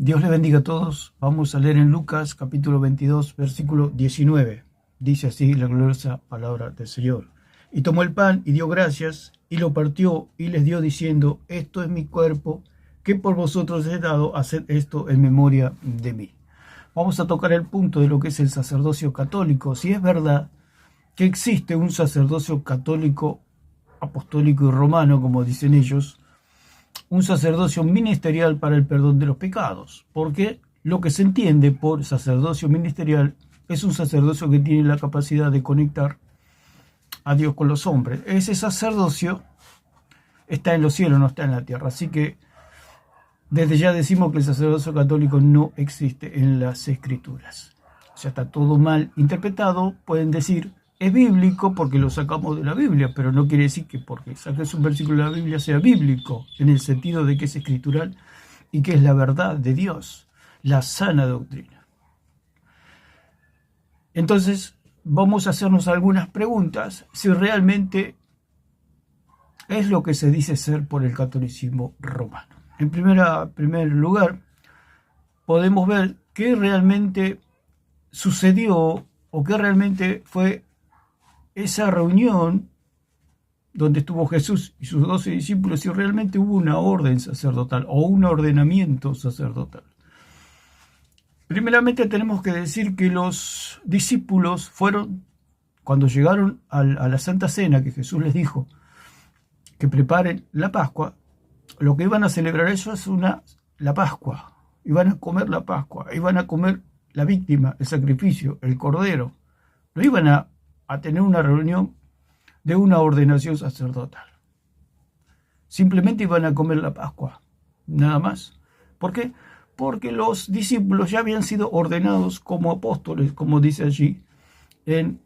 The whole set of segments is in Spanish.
Dios les bendiga a todos. Vamos a leer en Lucas capítulo 22, versículo 19. Dice así la gloriosa palabra del Señor. Y tomó el pan y dio gracias y lo partió y les dio diciendo: esto es mi cuerpo que por vosotros he dado, haced esto en memoria de mí. Vamos a tocar el punto de lo que es el sacerdocio católico. Si es verdad que existe un sacerdocio católico, apostólico y romano, como dicen ellos, un sacerdocio ministerial para el perdón de los pecados, porque lo que se entiende por sacerdocio ministerial es un sacerdocio que tiene la capacidad de conectar a Dios con los hombres. Ese sacerdocio está en los cielos, no está en la tierra, así que desde ya decimos que el sacerdocio católico no existe en las Escrituras. O sea, está todo mal interpretado. Pueden decir: es bíblico porque lo sacamos de la Biblia, pero no quiere decir que porque saques un versículo de la Biblia sea bíblico, en el sentido de que es escritural y que es la verdad de Dios, la sana doctrina. Entonces, vamos a hacernos algunas preguntas si realmente es lo que se dice ser por el catolicismo romano. En primer lugar, podemos ver qué realmente sucedió o qué realmente fue esa reunión donde estuvo Jesús y sus 12 discípulos, si realmente hubo una orden sacerdotal o un ordenamiento sacerdotal. Primeramente tenemos que decir que los discípulos fueron, cuando llegaron a la Santa Cena, que Jesús les dijo que preparen la Pascua, lo que iban a celebrar ellos es la Pascua, iban a comer la Pascua, iban a comer la víctima, el sacrificio, el cordero, no iban a tener una reunión de una ordenación sacerdotal. Simplemente iban a comer la Pascua, nada más. ¿Por qué? Porque los discípulos ya habían sido ordenados como apóstoles, como dice allí en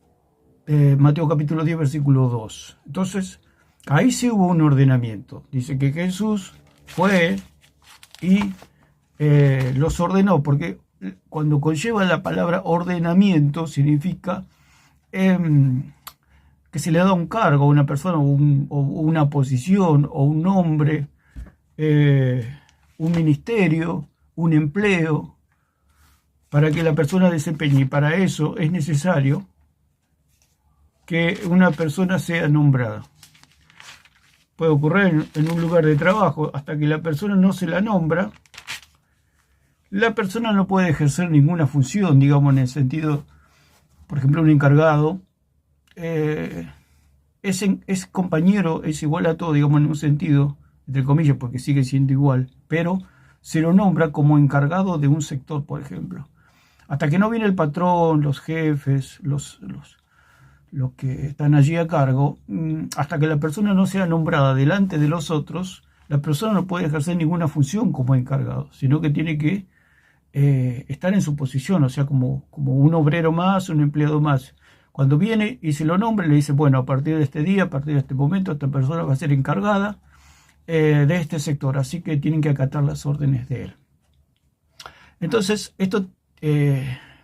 Mateo capítulo 10, versículo 2. Entonces, ahí sí hubo un ordenamiento. Dice que Jesús fue y los ordenó, porque cuando conlleva la palabra ordenamiento significa que se le da un cargo a una persona o una posición o un nombre, un ministerio, un empleo para que la persona desempeñe. Y para eso es necesario que una persona sea nombrada. Puede ocurrir en un lugar de trabajo, hasta que la persona no se la nombra, la persona no puede ejercer ninguna función, digamos, en el sentido, por ejemplo, un encargado es compañero, es igual a todo, digamos, en un sentido, entre comillas, porque sigue siendo igual, pero se lo nombra como encargado de un sector, por ejemplo. Hasta que no viene el patrón, los jefes, los que están allí a cargo, hasta que la persona no sea nombrada delante de los otros, la persona no puede ejercer ninguna función como encargado, sino que tiene que estar en su posición, o sea, como un obrero más, un empleado más. Cuando viene y se lo nombra, le dice: bueno, a partir de este día, a partir de este momento, esta persona va a ser encargada de este sector, así que tienen que acatar las órdenes de él. Entonces, esto,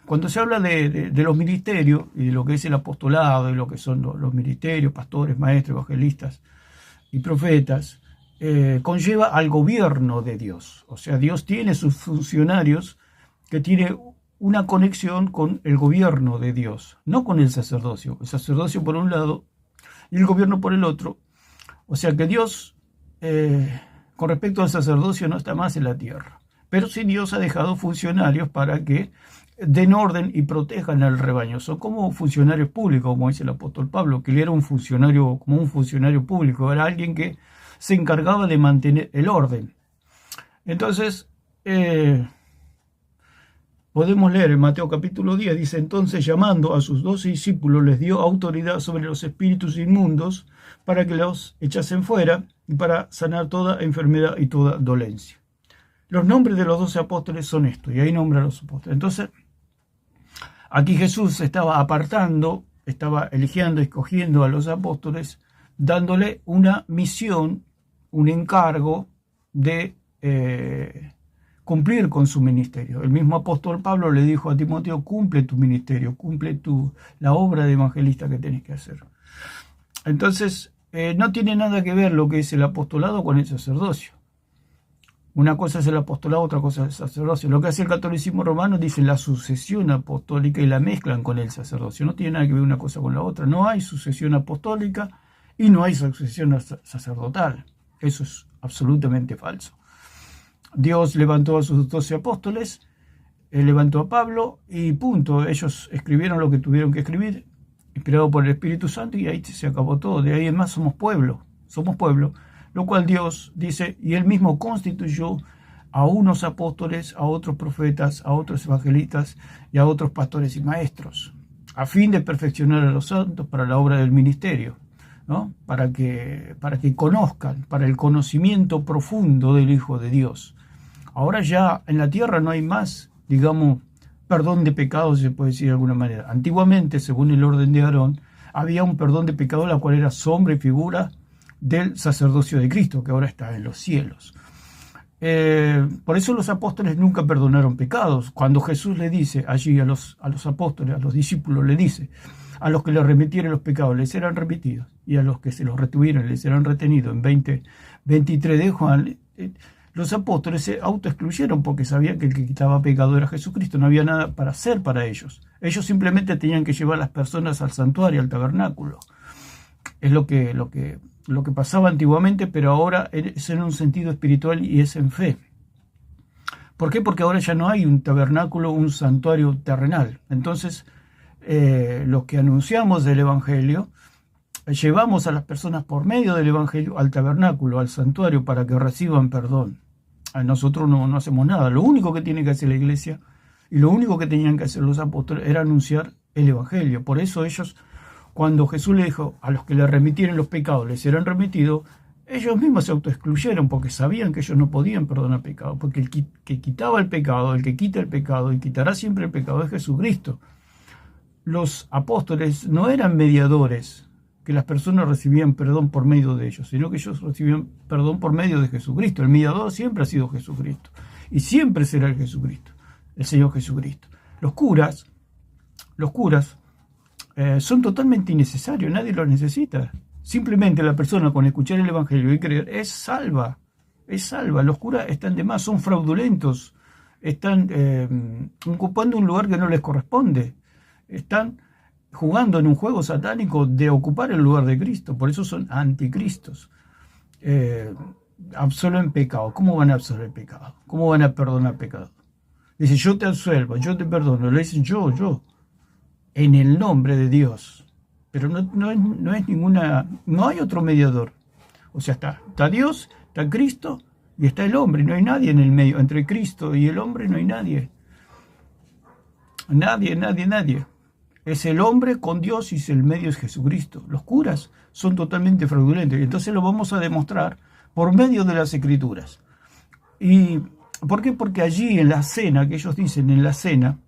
cuando se habla de los ministerios y de lo que es el apostolado y lo que son los ministerios, pastores, maestros, evangelistas y profetas, conlleva al gobierno de Dios. O sea, Dios tiene sus funcionarios que tienen una conexión con el gobierno de Dios, no con el sacerdocio. El sacerdocio por un lado y el gobierno por el otro. O sea que Dios, con respecto al sacerdocio, no está más en la tierra. Pero sí Dios ha dejado funcionarios para que den orden y protejan al rebaño. Son como funcionarios públicos, como dice el apóstol Pablo, que él era un funcionario, como un funcionario público, era alguien que se encargaba de mantener el orden. Entonces, podemos leer en Mateo capítulo 10, dice: entonces, llamando a sus 12 discípulos, les dio autoridad sobre los espíritus inmundos para que los echasen fuera y para sanar toda enfermedad y toda dolencia. Los nombres de los 12 apóstoles son estos, y ahí nombra a los apóstoles. Entonces, aquí Jesús estaba apartando, estaba eligiendo, escogiendo a los apóstoles, dándole una misión, un encargo de cumplir con su ministerio. El mismo apóstol Pablo le dijo a Timoteo: cumple tu ministerio, cumple la obra de evangelista que tenés que hacer. Entonces, no tiene nada que ver lo que es el apostolado con el sacerdocio. Una cosa es el apostolado, otra cosa es el sacerdocio. Lo que hace el catolicismo romano dice la sucesión apostólica y la mezclan con el sacerdocio. No tiene nada que ver una cosa con la otra. No hay sucesión apostólica y no hay sucesión sacerdotal. Eso es absolutamente falso. Dios levantó a sus 12 apóstoles, levantó a Pablo y punto. Ellos escribieron lo que tuvieron que escribir, inspirado por el Espíritu Santo, y ahí se acabó todo. De ahí en más somos pueblo, lo cual Dios dice, y Él mismo constituyó a unos apóstoles, a otros profetas, a otros evangelistas y a otros pastores y maestros, a fin de perfeccionar a los santos para la obra del ministerio, ¿no? Para que conozcan, para el conocimiento profundo del Hijo de Dios. Ahora ya en la tierra no hay más, digamos, perdón de pecados, se puede decir de alguna manera. Antiguamente, según el orden de Aarón, había un perdón de pecados, la cual era sombra y figura del sacerdocio de Cristo, que ahora está en los cielos. Por eso los apóstoles nunca perdonaron pecados. Cuando Jesús le dice allí a los apóstoles, a los discípulos, le dice, a los que le remitieren los pecados les serán remitidos, y a los que se los retuvieron les serán retenidos. En 23 de Juan, los apóstoles se autoexcluyeron porque sabían que el que quitaba pecado era Jesucristo. No había nada para hacer para ellos. Ellos simplemente tenían que llevar a las personas al santuario, al tabernáculo. Es lo que pasaba antiguamente, pero ahora es en un sentido espiritual y es en fe. ¿Por qué? Porque ahora ya no hay un tabernáculo, un santuario terrenal. Entonces, los que anunciamos el Evangelio, llevamos a las personas por medio del Evangelio al tabernáculo, al santuario, para que reciban perdón. Nosotros no hacemos nada. Lo único que tiene que hacer la iglesia y lo único que tenían que hacer los apóstoles era anunciar el Evangelio. Por eso ellos, cuando Jesús le dijo a los que le remitieren los pecados les serán remitidos, ellos mismos se autoexcluyeron porque sabían que ellos no podían perdonar pecados, porque el que quitaba el pecado, el que quita el pecado y quitará siempre el pecado es Jesucristo. Los apóstoles no eran mediadores, que las personas recibían perdón por medio de ellos, sino que ellos recibían perdón por medio de Jesucristo. El mediador siempre ha sido Jesucristo y siempre será el Jesucristo, el Señor Jesucristo. Los curas son totalmente innecesarios, nadie los necesita. Simplemente la persona con escuchar el Evangelio y creer es salva, es salva. Los curas están de más, son fraudulentos, están ocupando un lugar que no les corresponde, están jugando en un juego satánico de ocupar el lugar de Cristo. Por eso son anticristos. Absuelven pecado. ¿Cómo van a absolver pecado? ¿Cómo van a perdonar pecado? Dice, yo te absuelvo, yo te perdono. Le dicen yo, en el nombre de Dios. Pero no es ninguna, no hay otro mediador. O sea, está Dios, está Cristo y está el hombre. No hay nadie en el medio. Entre Cristo y el hombre no hay nadie. Nadie. Es el hombre con Dios y el medio es Jesucristo. Los curas son totalmente fraudulentos. Y entonces lo vamos a demostrar por medio de las Escrituras. ¿Y por qué? Porque allí en la cena, que ellos dicen en la cena,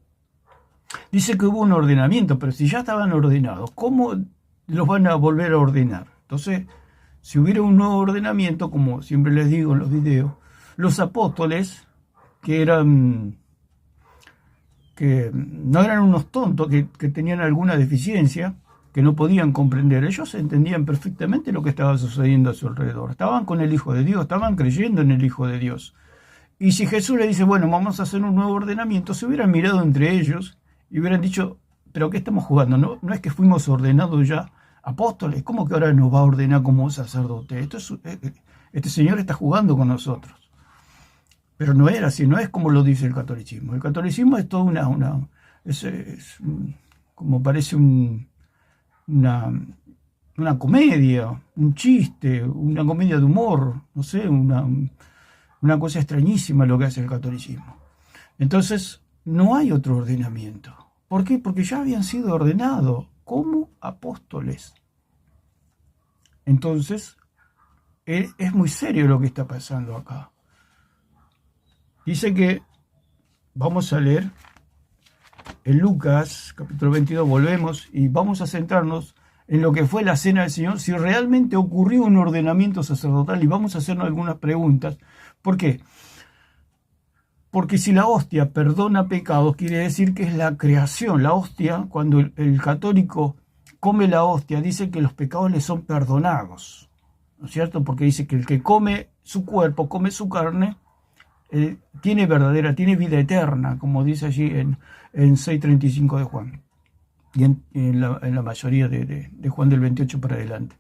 dice que hubo un ordenamiento, pero si ya estaban ordenados, ¿cómo los van a volver a ordenar? Entonces, si hubiera un nuevo ordenamiento, como siempre les digo en los videos, los apóstoles, que no eran unos tontos, que tenían alguna deficiencia, que no podían comprender, ellos entendían perfectamente lo que estaba sucediendo a su alrededor. Estaban con el Hijo de Dios, estaban creyendo en el Hijo de Dios. Y si Jesús le dice, bueno, vamos a hacer un nuevo ordenamiento, se hubieran mirado entre ellos y hubieran dicho, ¿pero qué estamos jugando? No es que fuimos ordenados ya apóstoles, ¿cómo que ahora nos va a ordenar como sacerdote? Este señor está jugando con nosotros. Pero no era así, no es como lo dice el catolicismo. El catolicismo es toda como parece una comedia, un chiste, una comedia de humor, no sé, una cosa extrañísima lo que hace el catolicismo. Entonces, no hay otro ordenamiento. ¿Por qué? Porque ya habían sido ordenados como apóstoles. Entonces, es muy serio lo que está pasando acá. Dice que, vamos a leer en Lucas, capítulo 22, volvemos y vamos a centrarnos en lo que fue la cena del Señor, si realmente ocurrió un ordenamiento sacerdotal, y vamos a hacernos algunas preguntas. ¿Por qué? Porque si la hostia perdona pecados, quiere decir que es la creación. La hostia, cuando el católico come la hostia, dice que los pecados le son perdonados, ¿no es cierto? Porque dice que el que come su cuerpo, come su carne, tiene vida eterna, como dice allí en 6:35 de Juan, y en la mayoría de Juan del 28 para adelante,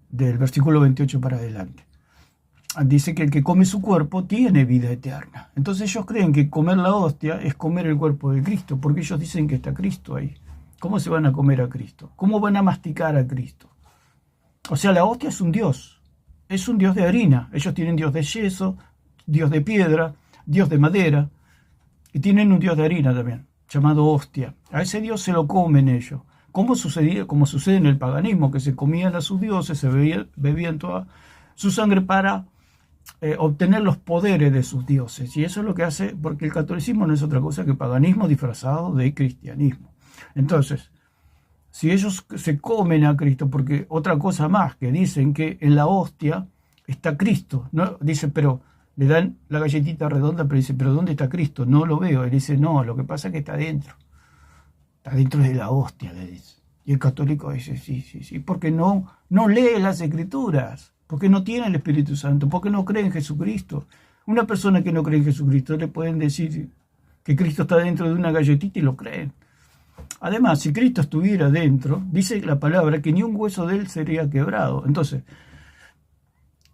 del versículo 28 para adelante. Dice que el que come su cuerpo tiene vida eterna. Entonces ellos creen que comer la hostia es comer el cuerpo de Cristo, porque ellos dicen que está Cristo ahí. ¿Cómo se van a comer a Cristo? ¿Cómo van a masticar a Cristo? O sea, la hostia es un dios de harina. Ellos tienen dios de yeso, dios de piedra, dios de madera, y tienen un dios de harina también, llamado hostia. A ese dios se lo comen ellos. Como sucede en el paganismo, que se comían a sus dioses, se bebían toda su sangre para obtener los poderes de sus dioses. Y eso es lo que hace, porque el catolicismo no es otra cosa que paganismo disfrazado de cristianismo. Entonces, si ellos se comen a Cristo, porque otra cosa más, que dicen que en la hostia está Cristo, ¿no? Dice, pero le dan la galletita redonda, pero dice, pero ¿dónde está Cristo? No lo veo. Él dice, no, lo que pasa es que está dentro de la hostia, le dice. Y el católico dice, sí, porque no lee las escrituras, porque no tiene el Espíritu Santo, porque no cree en Jesucristo. Una persona que no cree en Jesucristo le pueden decir que Cristo está dentro de una galletita y lo creen. Además, si Cristo estuviera dentro, dice la palabra que ni un hueso de él sería quebrado. Entonces,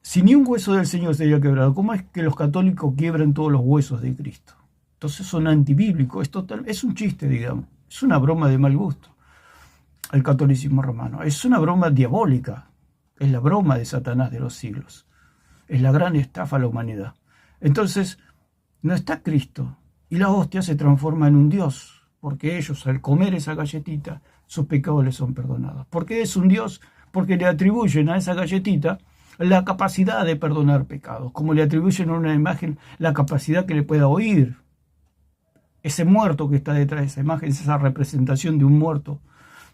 si ni un hueso del Señor sería quebrado, ¿cómo es que los católicos quiebran todos los huesos de Cristo? Entonces son antibíblicos, es un chiste, digamos, es una broma de mal gusto, el catolicismo romano. Es una broma diabólica, es la broma de Satanás de los siglos, es la gran estafa a la humanidad. Entonces, no está Cristo, y la hostia se transforma en un dios, porque ellos al comer esa galletita, sus pecados les son perdonados. ¿Por qué es un dios? Porque le atribuyen a esa galletita la capacidad de perdonar pecados, como le atribuyen a una imagen la capacidad que le pueda oír. Ese muerto que está detrás de esa imagen, esa representación de un muerto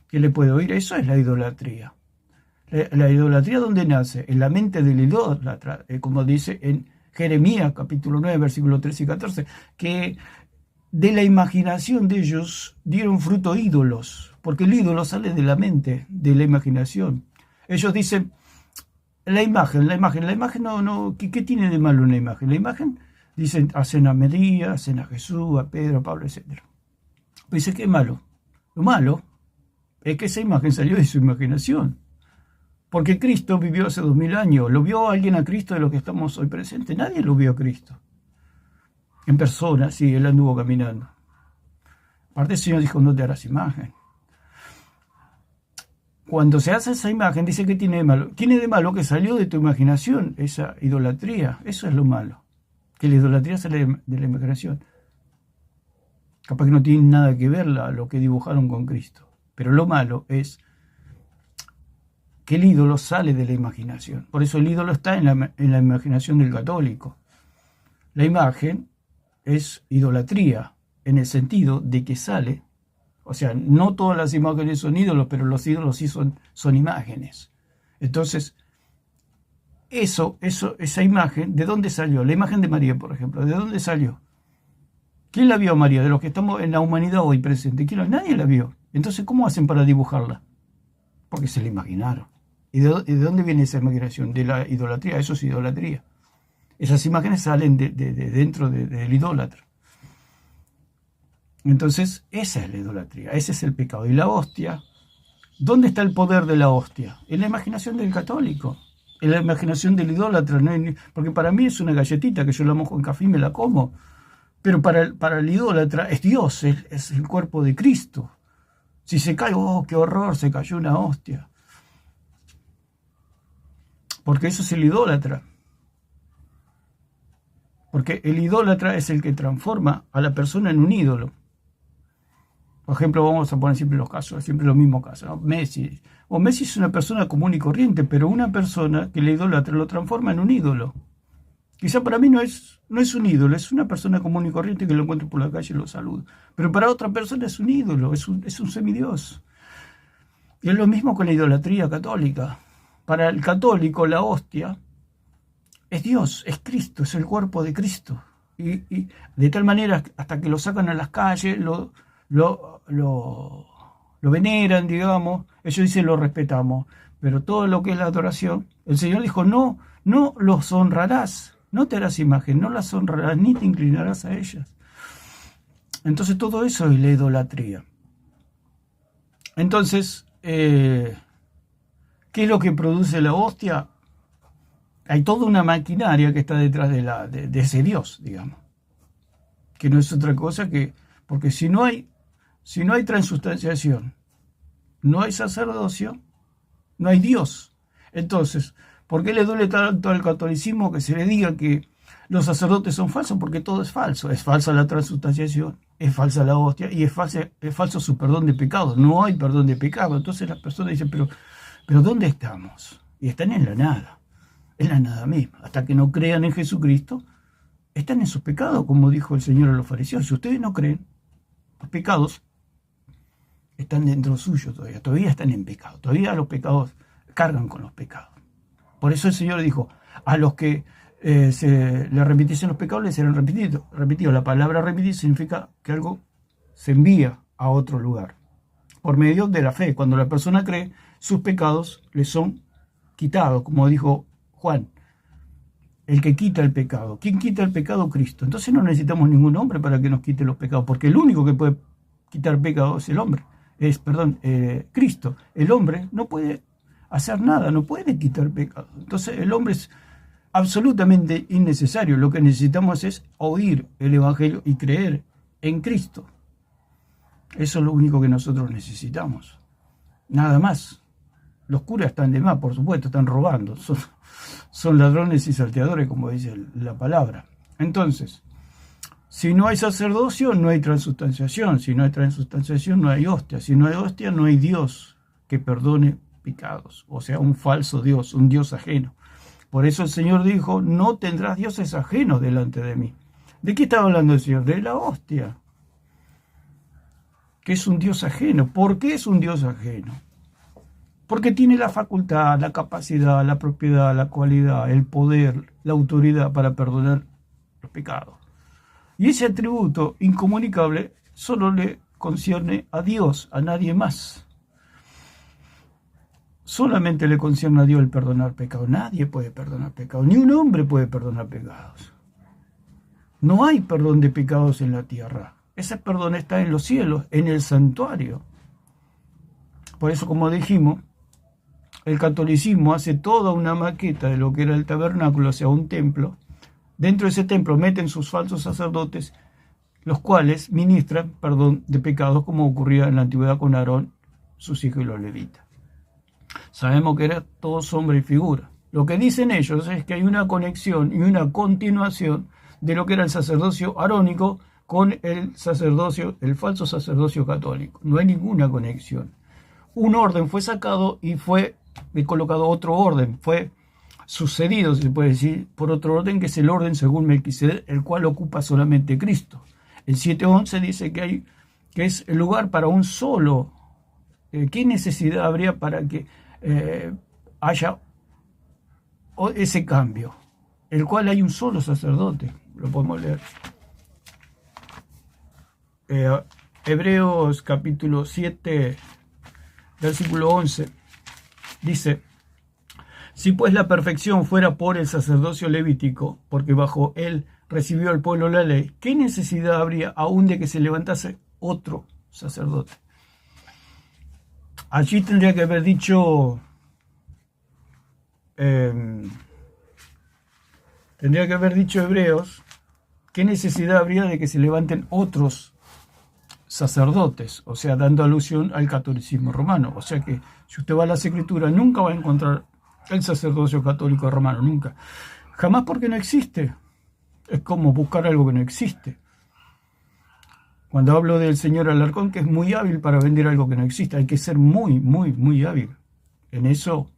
que le puede oír, eso es la idolatría. La idolatría, ¿dónde nace? En la mente del idólatra, como dice en Jeremías capítulo 9, versículos 13 y 14, que de la imaginación de ellos dieron fruto ídolos, porque el ídolo sale de la mente, de la imaginación. Ellos dicen, la imagen, no, ¿qué tiene de malo una imagen? La imagen, dicen, hacen a María, hacen a Jesús, a Pedro, a Pablo, etc. Dice, ¿qué es malo? Lo malo es que esa imagen salió de su imaginación. Porque Cristo vivió hace 2000 años. ¿Lo vio alguien a Cristo de los que estamos hoy presentes? Nadie lo vio a Cristo. En persona, sí, él anduvo caminando. Aparte el Señor dijo, no te harás imagen. Cuando se hace esa imagen, dice que tiene de malo. Tiene de malo que salió de tu imaginación esa idolatría. Eso es lo malo. Que la idolatría sale de la imaginación. Capaz que no tiene nada que ver lo que dibujaron con Cristo. Pero lo malo es que el ídolo sale de la imaginación. Por eso el ídolo está en la imaginación del católico. La imagen es idolatría, en el sentido de que sale. O sea, no todas las imágenes son ídolos, pero los ídolos sí son imágenes. Entonces, esa imagen, ¿de dónde salió? La imagen de María, por ejemplo, ¿de dónde salió? ¿Quién la vio a María? De los que estamos en la humanidad hoy presente. Nadie la vio. Entonces, ¿cómo hacen para dibujarla? Porque se la imaginaron. ¿Y de dónde viene esa imaginación? De la idolatría. Eso es idolatría. Esas imágenes salen de dentro del idólatra. Entonces, esa es la idolatría, ese es el pecado. Y la hostia, ¿dónde está el poder de la hostia? En la imaginación del católico, en la imaginación del idólatra. Porque para mí es una galletita que yo la mojo en café y me la como. Pero para el idólatra es Dios, es el cuerpo de Cristo. Si se cae, ¡oh, qué horror! Se cayó una hostia. Porque eso es el idólatra. Porque el idólatra es el que transforma a la persona en un ídolo. Por ejemplo, vamos a poner siempre los mismos casos, ¿no? Messi. Messi es una persona común y corriente, pero una persona que le idolatra lo transforma en un ídolo. Quizá para mí no es un ídolo, es una persona común y corriente que lo encuentro por la calle y lo saludo. Pero para otra persona es un ídolo, es un semidios. Y es lo mismo con la idolatría católica. Para el católico, la hostia es Dios, es Cristo, es el cuerpo de Cristo. Y de tal manera, hasta que lo sacan a las calles, lo veneran, digamos. Ellos dicen, lo respetamos. Pero todo lo que es la adoración, el Señor dijo, no los honrarás. no te harás imagen, no las honrarás ni te inclinarás a ellas. Entonces todo eso es la idolatría. Entonces, ¿qué es lo que produce la hostia? Hay toda una maquinaria que está detrás de ese Dios, digamos, que no es otra cosa que, porque si no hay transustanciación, no hay sacerdocio, no hay Dios. Entonces, ¿por qué le duele tanto al catolicismo que se le diga que los sacerdotes son falsos? Porque todo es falso. Es falsa la transustanciación, es falsa la hostia y es falso su perdón de pecados. No hay perdón de pecado. Entonces las personas dicen, pero ¿dónde estamos? Y están en la nada misma. Hasta que no crean en Jesucristo, están en sus pecados, como dijo el Señor a los fariseos. Si ustedes no creen, los pecados están dentro suyo todavía están en pecado. Todavía los pecados cargan con los pecados. Por eso el Señor dijo, a los que se le remitiesen los pecados les serán repetidos. La palabra remitir significa que algo se envía a otro lugar. Por medio de la fe. Cuando la persona cree, sus pecados le son quitados, como dijo Juan. El que quita el pecado. ¿Quién quita el pecado? Cristo. Entonces no necesitamos ningún hombre para que nos quite los pecados, porque el único que puede quitar pecados es el hombre. Cristo. El hombre no puede hacer nada, no puede quitar pecado. Entonces el hombre es absolutamente innecesario. Lo que necesitamos es oír el Evangelio y creer en Cristo. Eso es lo único que nosotros necesitamos. Nada más. Los curas están de más, por supuesto, están robando. Son ladrones y salteadores, como dice la palabra. Entonces, si no hay sacerdocio, no hay transustanciación. Si no hay transustanciación, no hay hostia. Si no hay hostia, no hay Dios que perdone pecados. O sea, un falso Dios, un Dios ajeno. Por eso el Señor dijo, no tendrás dioses ajenos delante de mí. ¿De qué estaba hablando el Señor? De la hostia. Que es un Dios ajeno. ¿Por qué es un Dios ajeno? Porque tiene la facultad, la capacidad, la propiedad, la cualidad, el poder, la autoridad para perdonar los pecados. Y ese atributo incomunicable solo le concierne a Dios, a nadie más. Solamente le concierne a Dios el perdonar pecados. Nadie puede perdonar pecados, ni un hombre puede perdonar pecados. No hay perdón de pecados en la tierra. Ese perdón está en los cielos, en el santuario. Por eso, como dijimos, el catolicismo hace toda una maqueta de lo que era el tabernáculo, o sea, un templo. Dentro de ese templo meten sus falsos sacerdotes, los cuales ministran perdón de pecados, como ocurría en la antigüedad con Aarón, sus hijos y los levitas. Sabemos que era todo sombra y figura. Lo que dicen ellos es que hay una conexión y una continuación de lo que era el sacerdocio arónico con el falso sacerdocio católico. No hay ninguna conexión. Un orden fue sacado y fue colocado otro orden, fue sucedido, se puede decir, por otro orden, que es el orden según Melquisedec, el cual ocupa solamente Cristo. El 7:11 dice que es el lugar para un solo. ¿Qué necesidad habría para que haya ese cambio? El cual hay un solo sacerdote. Lo podemos leer. Hebreos capítulo 7, versículo 11. Dice, si pues la perfección fuera por el sacerdocio levítico, porque bajo él recibió el pueblo la ley, ¿qué necesidad habría aún de que se levantase otro sacerdote? Allí tendría que haber dicho, Hebreos, ¿qué necesidad habría de que se levanten otros sacerdotes? O sea, dando alusión al catolicismo romano. O sea que si usted va a las escrituras, nunca va a encontrar el sacerdocio católico romano, nunca. Jamás, porque no existe. Es como buscar algo que no existe. Cuando hablo del señor Alarcón, que es muy hábil para vender algo que no existe, hay que ser muy, muy, muy hábil. En eso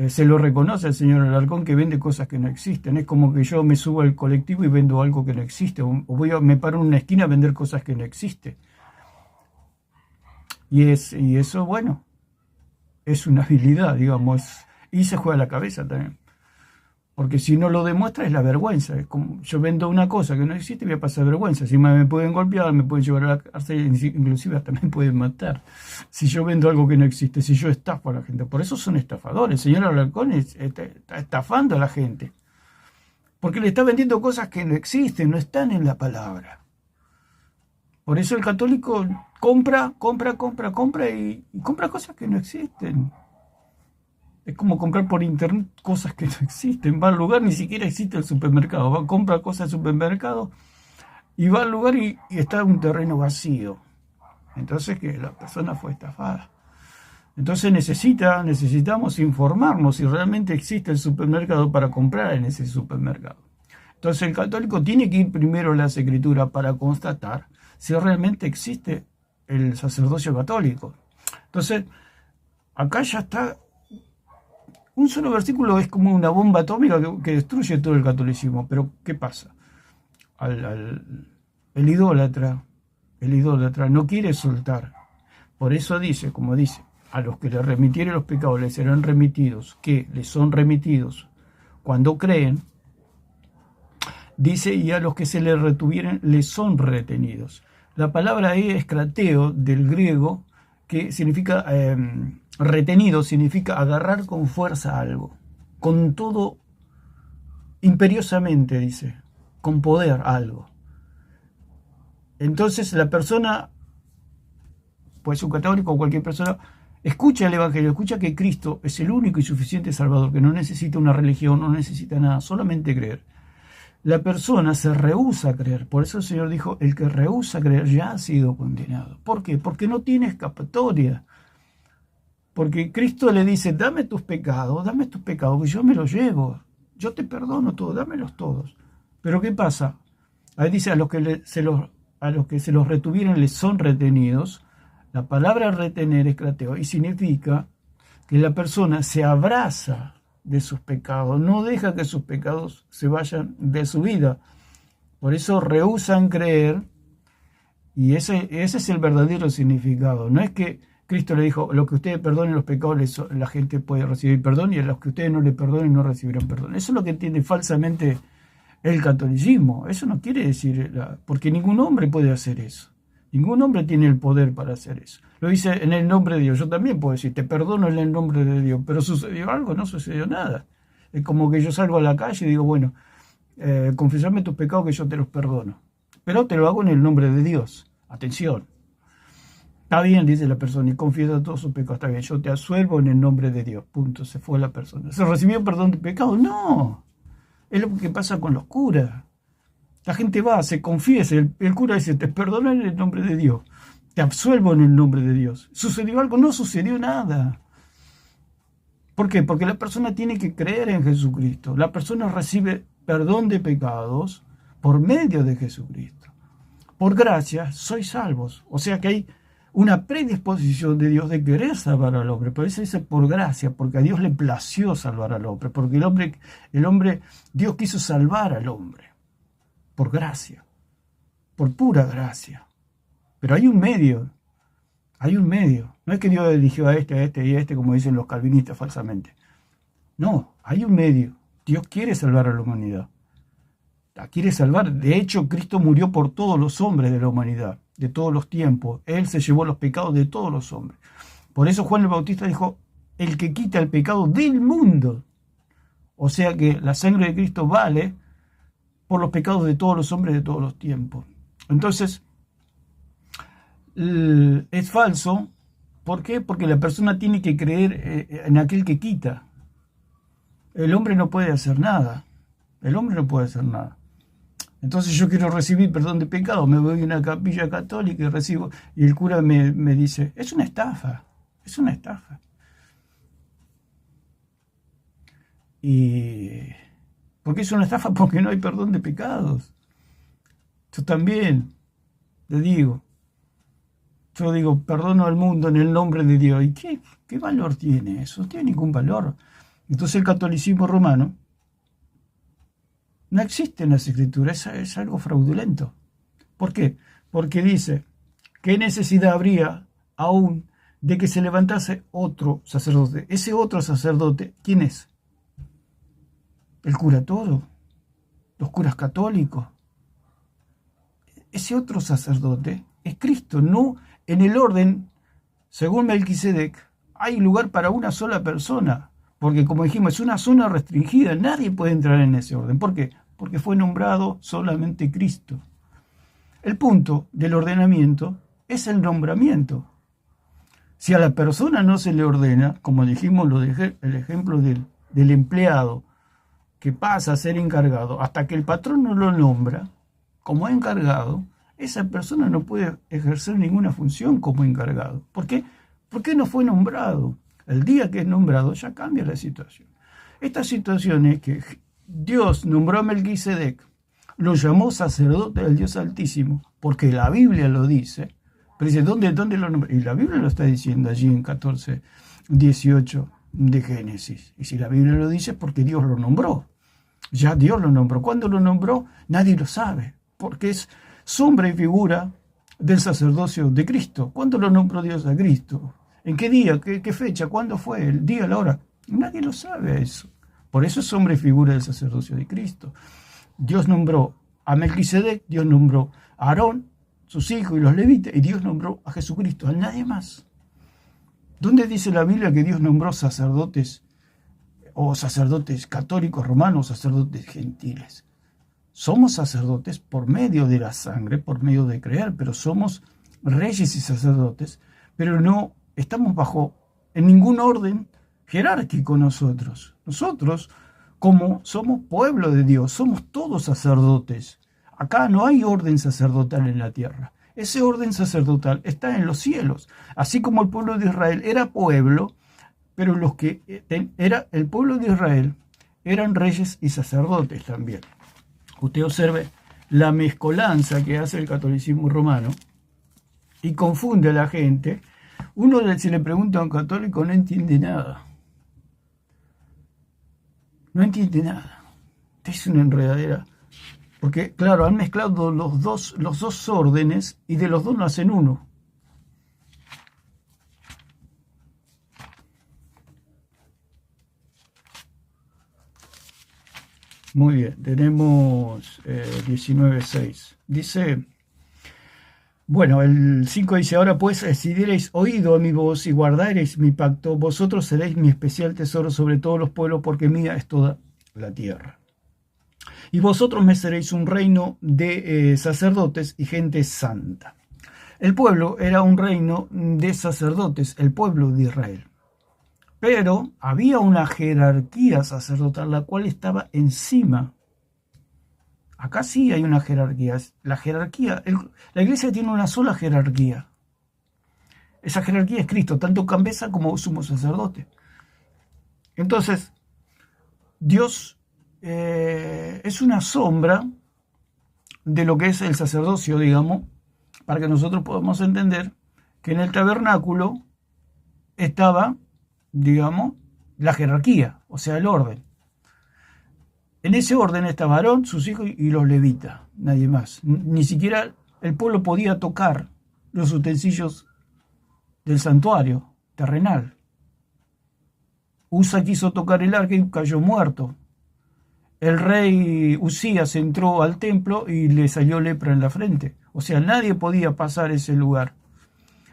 se lo reconoce al señor Alarcón, que vende cosas que no existen. Es como que yo me subo al colectivo y vendo algo que no existe, o me paro en una esquina a vender cosas que no existen. Y eso, bueno, es una habilidad, digamos, y se juega la cabeza también. Porque si no lo demuestra es la vergüenza. Es como, yo vendo una cosa que no existe y voy a pasar vergüenza. Si me pueden golpear, me pueden llevar a la cárcel, inclusive hasta me pueden matar. Si yo vendo algo que no existe, si yo estafo a la gente. Por eso son estafadores. El señor Alarcón está estafando a la gente. porque le está vendiendo cosas que no existen, no están en la palabra. Por eso el católico compra y compra cosas que no existen. Es como comprar por internet cosas que no existen. Va al lugar, ni siquiera existe el supermercado. Compra cosas del supermercado y va al lugar y está un terreno vacío. Entonces que la persona fue estafada. Entonces necesitamos informarnos si realmente existe el supermercado para comprar en ese supermercado. Entonces el católico tiene que ir primero a las escrituras para constatar si realmente existe el sacerdocio católico. Entonces, acá ya está. Un solo versículo es como una bomba atómica que destruye todo el catolicismo. Pero, ¿qué pasa? El idólatra no quiere soltar. Por eso dice, como dice, a los que le remitieren los pecados les serán remitidos, que les son remitidos cuando creen. Dice, y a los que se les retuvieren les son retenidos. La palabra ahí es krateo, del griego, que significa retenido, significa agarrar con fuerza algo, con todo, imperiosamente, dice, con poder algo. Entonces la persona, puede ser un católico o cualquier persona, escucha el Evangelio, escucha que Cristo es el único y suficiente Salvador, que no necesita una religión, no necesita nada, solamente creer. La persona se rehúsa a creer. Por eso el Señor dijo, el que rehúsa a creer ya ha sido condenado. ¿Por qué? Porque no tiene escapatoria. Porque Cristo le dice, dame tus pecados, que yo me los llevo. Yo te perdono todo, dámelos todos. Pero ¿qué pasa? Ahí dice, a los que se los retuvieron les son retenidos. La palabra retener es krateo y significa que la persona se abraza de sus pecados, no deja que sus pecados se vayan de su vida. Por eso rehúsan creer, y ese es el verdadero significado. No es que Cristo le dijo, los que ustedes perdonen los pecados, la gente puede recibir perdón, y a los que ustedes no le perdonen no recibirán perdón. Eso es lo que entiende falsamente el catolicismo. Eso no quiere decir, porque ningún hombre puede hacer eso. Ningún hombre tiene el poder para hacer eso. Lo dice en el nombre de Dios. Yo también puedo decir, te perdono en el nombre de Dios. Pero sucedió algo, no sucedió nada. Es como que yo salgo a la calle y digo, bueno, confesame tus pecados que yo te los perdono. Pero te lo hago en el nombre de Dios. Atención. Está bien, dice la persona, y confiesa todos sus pecados. Está bien, yo te absuelvo en el nombre de Dios. Punto, se fue la persona. ¿Se recibió perdón de pecado? No. Es lo que pasa con los curas. La gente va, se confiesa, el cura dice, te perdono en el nombre de Dios, te absuelvo en el nombre de Dios. ¿Sucedió algo? No sucedió nada. ¿Por qué? Porque la persona tiene que creer en Jesucristo. La persona recibe perdón de pecados por medio de Jesucristo. Por gracia sois salvos. O sea que hay una predisposición de Dios de querer salvar al hombre. Por eso dice por gracia, porque a Dios le plació salvar al hombre. Porque Dios quiso salvar al hombre. Por gracia, por pura gracia. Pero hay un medio. No es que Dios eligió a este y a este, como dicen los calvinistas falsamente. No, hay un medio. Dios quiere salvar a la humanidad. La quiere salvar. De hecho, Cristo murió por todos los hombres de la humanidad, de todos los tiempos. Él se llevó los pecados de todos los hombres. Por eso Juan el Bautista dijo, el que quita el pecado del mundo. O sea que la sangre de Cristo vale por los pecados de todos los hombres de todos los tiempos. Entonces, es falso. ¿Por qué? Porque la persona tiene que creer en aquel que quita. El hombre no puede hacer nada. Entonces yo quiero recibir perdón de pecado, me voy a una capilla católica y recibo, y el cura me dice, es una estafa. ¿Por qué es una estafa? Porque no hay perdón de pecados. Yo también le digo, perdono al mundo en el nombre de Dios. ¿Y qué valor tiene eso? No tiene ningún valor. Entonces el catolicismo romano no existe en las escrituras, es algo fraudulento. ¿Por qué? Porque dice, ¿qué necesidad habría aún de que se levantase otro sacerdote? Ese otro sacerdote, ¿quién es? El cura Toro, los curas católicos. Ese otro sacerdote es Cristo, no en el orden, según Melquisedec, hay lugar para una sola persona, porque como dijimos, es una zona restringida, nadie puede entrar en ese orden. ¿Por qué? porque fue nombrado solamente Cristo. El punto del ordenamiento es el nombramiento. Si a la persona no se le ordena, como dijimos el ejemplo del empleado que pasa a ser encargado, hasta que el patrón no lo nombra como encargado, esa persona no puede ejercer ninguna función como encargado. ¿Por qué? Porque no fue nombrado. El día que es nombrado ya cambia la situación. Esta situación es que Dios nombró a Melquisedec, lo llamó sacerdote del Dios Altísimo, porque la Biblia lo dice. Pero dice, ¿dónde lo nombró? Y la Biblia lo está diciendo allí en 14:18 de Génesis. Y si la Biblia lo dice, es porque Dios lo nombró. Ya Dios lo nombró. ¿Cuándo lo nombró? Nadie lo sabe, porque es sombra y figura del sacerdocio de Cristo. ¿Cuándo lo nombró Dios a Cristo? ¿En qué día? ¿Qué fecha? ¿Cuándo fue? ¿El día? ¿La hora? Nadie lo sabe eso. Por eso es sombra y figura del sacerdocio de Cristo. Dios nombró a Melquisedec, Dios nombró a Aarón, sus hijos y los levitas, y Dios nombró a Jesucristo, a nadie más. ¿Dónde dice la Biblia que Dios nombró sacerdotes o sacerdotes católicos romanos, sacerdotes gentiles? Somos sacerdotes por medio de la sangre, por medio de creer, pero somos reyes y sacerdotes, pero no estamos bajo en ningún orden jerárquico nosotros. Nosotros, como somos pueblo de Dios, somos todos sacerdotes. Acá no hay orden sacerdotal en la tierra. Ese orden sacerdotal está en los cielos. Así como el pueblo de Israel era pueblo, pero los que era el pueblo de Israel eran reyes y sacerdotes también. Usted observe la mezcolanza que hace el catolicismo romano y confunde a la gente. Uno, si le pregunta a un católico, no entiende nada. No entiende nada. Es una enredadera. Porque, claro, han mezclado los dos órdenes y de los dos no hacen uno. Muy bien, tenemos 19:6. Dice, bueno, el 5 dice, ahora pues, si diereis oído a mi voz y guardareis mi pacto, vosotros seréis mi especial tesoro sobre todos los pueblos, porque mía es toda la tierra. Y vosotros me seréis un reino de sacerdotes y gente santa. El pueblo era un reino de sacerdotes, el pueblo de Israel. Pero había una jerarquía sacerdotal, la cual estaba encima. Acá sí hay una jerarquía. La iglesia tiene una sola jerarquía. Esa jerarquía es Cristo, tanto cabeza como sumo sacerdote. Entonces, Dios es una sombra de lo que es el sacerdocio, digamos, para que nosotros podamos entender que en el tabernáculo estaba, digamos, la jerarquía, o sea, el orden. En ese orden estaba Aarón, sus hijos y los levitas, nadie más. Ni siquiera el pueblo podía tocar los utensilios del santuario terrenal. Usa quiso tocar el arca y cayó muerto. El rey Usías entró al templo y le salió lepra en la frente. O sea, nadie podía pasar ese lugar.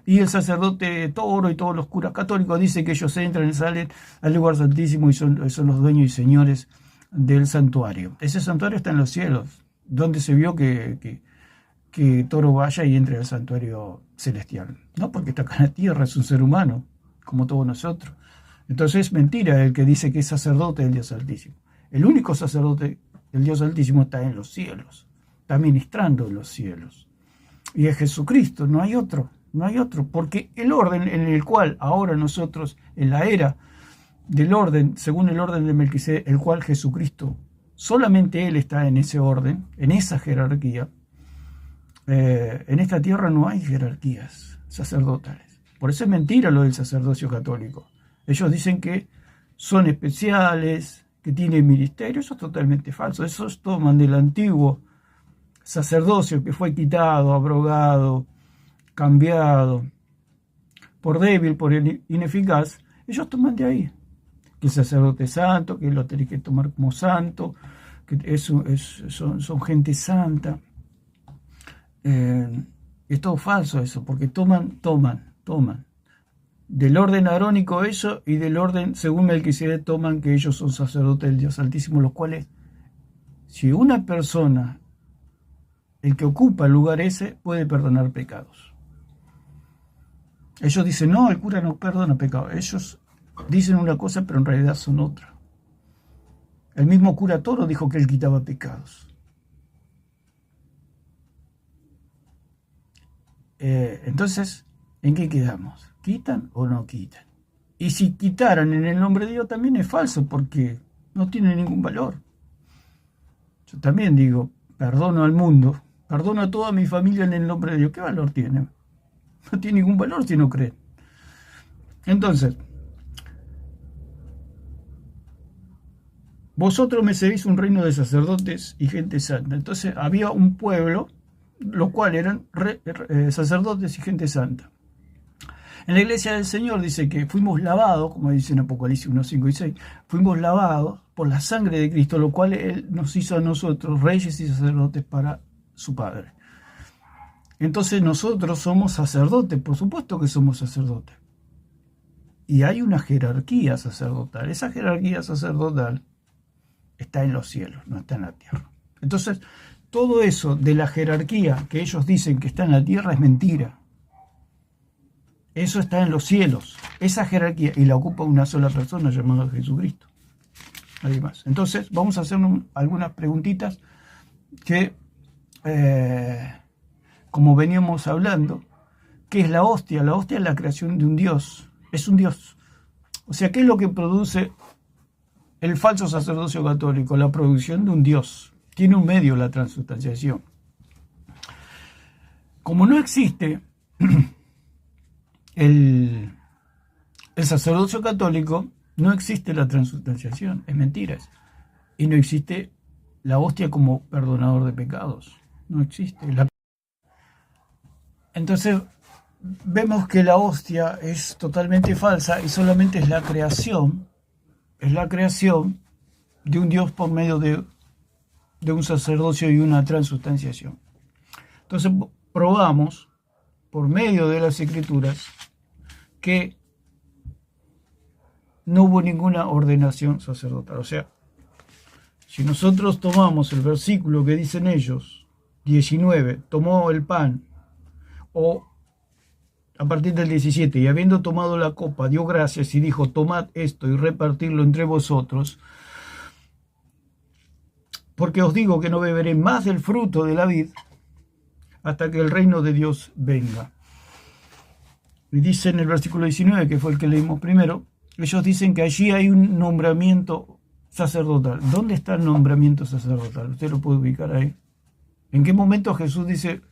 Y el sacerdote Toro y todos los curas católicos dicen que ellos entran y salen al lugar santísimo y son los dueños y señores del santuario. Ese santuario está en los cielos, donde se vio que Toro vaya y entre al santuario celestial. No porque está acá en la tierra, es un ser humano, como todos nosotros. Entonces es mentira el que dice que es sacerdote del Dios Altísimo. El único sacerdote del Dios Altísimo está en los cielos, está ministrando en los cielos. Y es Jesucristo, no hay otro, porque el orden en el cual ahora nosotros, en la era del orden, según el orden de Melquisedec, el cual Jesucristo, solamente Él está en ese orden, en esa jerarquía. En esta tierra no hay jerarquías sacerdotales. Por eso es mentira lo del sacerdocio católico. Ellos dicen que son especiales, que tienen ministerio. Eso es totalmente falso. Esos toman del antiguo sacerdocio que fue quitado, abrogado, cambiado por débil, por ineficaz. Ellos toman de ahí que el sacerdote es santo, que lo tenés que tomar como santo, que son gente santa. Es todo falso eso, porque toman del orden arónico eso, y del orden según Melquisedec toman que ellos son sacerdotes del Dios Altísimo, los cuales si una persona, el que ocupa el lugar ese, puede perdonar pecados. Ellos dicen, no, el cura no perdona pecados. Ellos dicen una cosa, pero en realidad son otra. El mismo cura Toro dijo que él quitaba pecados. Entonces, ¿en qué quedamos? ¿Quitan o no quitan? Y si quitaran en el nombre de Dios también es falso, porque no tiene ningún valor. Yo también digo, perdono al mundo, perdono a toda mi familia en el nombre de Dios. ¿Qué valor tiene? No tiene ningún valor si no creen. Entonces, vosotros me seréis un reino de sacerdotes y gente santa. Entonces había un pueblo, los cuales eran sacerdotes y gente santa. En la iglesia del Señor dice que fuimos lavados, como dice en Apocalipsis 1, 5 y 6, fuimos lavados por la sangre de Cristo, lo cual Él nos hizo a nosotros reyes y sacerdotes para su Padre. Entonces nosotros somos sacerdotes, por supuesto que somos sacerdotes. Y hay una jerarquía sacerdotal. Esa jerarquía sacerdotal está en los cielos, no está en la tierra. Entonces, todo eso de la jerarquía que ellos dicen que está en la tierra es mentira. Eso está en los cielos, esa jerarquía, y la ocupa una sola persona llamada Jesucristo. Nadie más. Entonces, vamos a hacer algunas preguntitas que, como veníamos hablando, ¿qué es la hostia? La hostia es la creación de un Dios, es un Dios. O sea, ¿qué es lo que produce el falso sacerdocio católico? La producción de un Dios. Tiene un medio la transubstanciación. Como no existe el sacerdocio católico, no existe la transubstanciación, es mentira. Y no existe la hostia como perdonador de pecados. No existe. Entonces, vemos que la hostia es totalmente falsa y solamente es la creación de un Dios por medio de un sacerdocio y una transubstanciación. Entonces, probamos por medio de las Escrituras que no hubo ninguna ordenación sacerdotal. O sea, si nosotros tomamos el versículo que dicen ellos, 19, tomó el pan, o a partir del 17, y habiendo tomado la copa, dio gracias y dijo, tomad esto y repartirlo entre vosotros, porque os digo que no beberé más del fruto de la vid hasta que el reino de Dios venga. Y dice en el versículo 19, que fue el que leímos primero, ellos dicen que allí hay un nombramiento sacerdotal. ¿Dónde está el nombramiento sacerdotal? ¿Usted lo puede ubicar ahí? ¿En qué momento Jesús dice,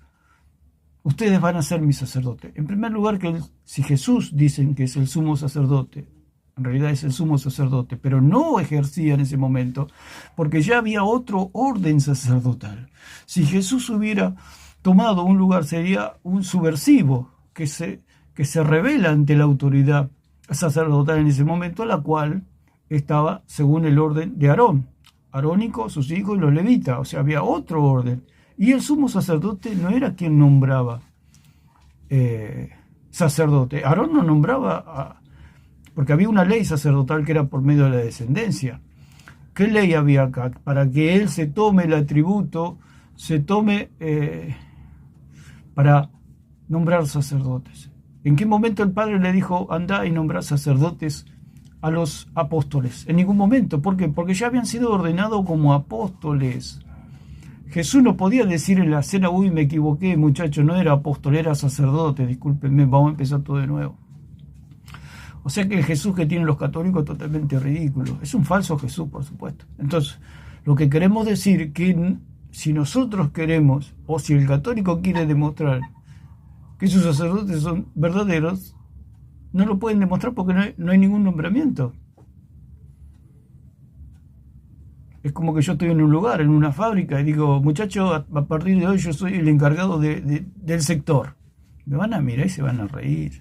ustedes van a ser mis sacerdotes? En primer lugar, que si Jesús dicen que es el sumo sacerdote, en realidad es el sumo sacerdote, pero no ejercía en ese momento, porque ya había otro orden sacerdotal. Si Jesús hubiera tomado un lugar, sería un subversivo que se revela ante la autoridad sacerdotal en ese momento, la cual estaba según el orden de Aarón, arónico, sus hijos y los levitas. O sea, había otro orden. Y el sumo sacerdote no era quien nombraba sacerdote. Aarón no nombraba, porque había una ley sacerdotal que era por medio de la descendencia. ¿Qué ley había acá? Para que él se tome el atributo, para nombrar sacerdotes. ¿En qué momento el Padre le dijo, anda y nombrar sacerdotes a los apóstoles? En ningún momento. ¿Por qué? Porque ya habían sido ordenados como apóstoles. Jesús no podía decir en la cena, uy, me equivoqué, muchacho, no era apóstol, era sacerdote, discúlpenme, vamos a empezar todo de nuevo. O sea que el Jesús que tienen los católicos es totalmente ridículo. Es un falso Jesús, por supuesto. Entonces, lo que queremos decir que si nosotros queremos, o si el católico quiere demostrar que sus sacerdotes son verdaderos, no lo pueden demostrar porque no hay ningún nombramiento. Es como que yo estoy en un lugar, en una fábrica, y digo, muchacho, a partir de hoy yo soy el encargado del sector. Me van a mirar y se van a reír.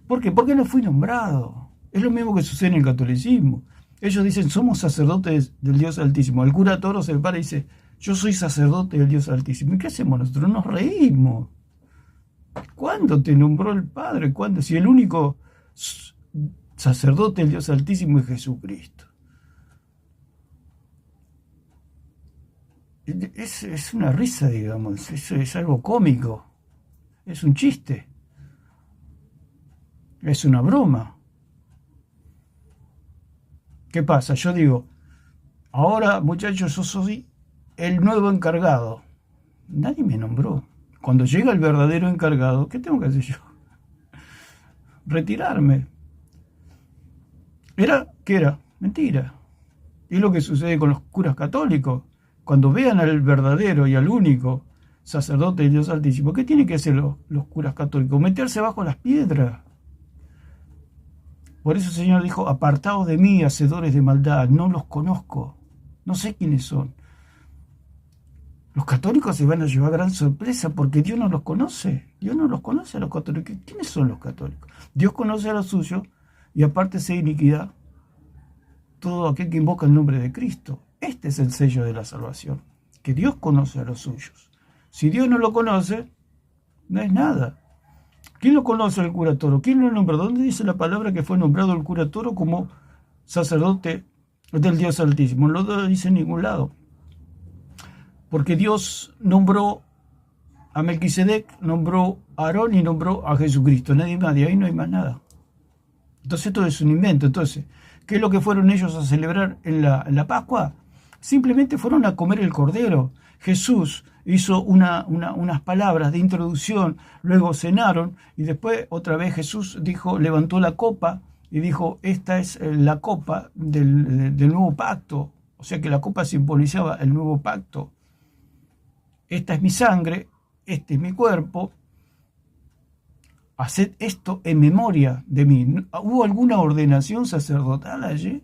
¿Por qué? Porque no fui nombrado. Es lo mismo que sucede en el catolicismo. Ellos dicen, somos sacerdotes del Dios Altísimo. El cura Toro se para y dice, yo soy sacerdote del Dios Altísimo. ¿Y qué hacemos nosotros? Nos reímos. ¿Cuándo te nombró el Padre? ¿Cuándo? Si el único sacerdote del Dios Altísimo es Jesucristo. Es una risa, digamos, es algo cómico, es un chiste, es una broma. ¿Qué pasa? Yo digo, ahora muchachos, yo soy el nuevo encargado. Nadie me nombró. Cuando llega el verdadero encargado, ¿qué tengo que hacer yo? Retirarme. ¿Qué era? Mentira. Y es lo que sucede con los curas católicos. Cuando vean al verdadero y al único sacerdote de Dios Altísimo, ¿qué tienen que hacer los curas católicos? Meterse bajo las piedras. Por eso el Señor dijo, apartaos de mí, hacedores de maldad, no los conozco, no sé quiénes son. Los católicos se van a llevar gran sorpresa porque Dios no los conoce. Dios no los conoce a los católicos. ¿Quiénes son los católicos? Dios conoce a los suyos y aparte de iniquidad todo aquel que invoca el nombre de Cristo. Este es el sello de la salvación, que Dios conoce a los suyos. Si Dios no lo conoce, no es nada. ¿Quién lo conoce el cura Toro? ¿Quién lo nombró? ¿Dónde dice la palabra que fue nombrado el cura Toro como sacerdote del Dios Altísimo? No lo dice en ningún lado. Porque Dios nombró a Melquisedec, nombró a Aarón y nombró a Jesucristo. Nadie más, de ahí no hay más nada. Entonces todo es un invento. Entonces, ¿qué es lo que fueron ellos a celebrar en la Pascua? Simplemente fueron a comer el cordero. Jesús hizo unas palabras de introducción, luego cenaron y después otra vez Jesús levantó la copa y dijo, esta es la copa del nuevo pacto. O sea que la copa simbolizaba el nuevo pacto. Esta es mi sangre, este es mi cuerpo. Haced esto en memoria de mí. ¿Hubo alguna ordenación sacerdotal allí?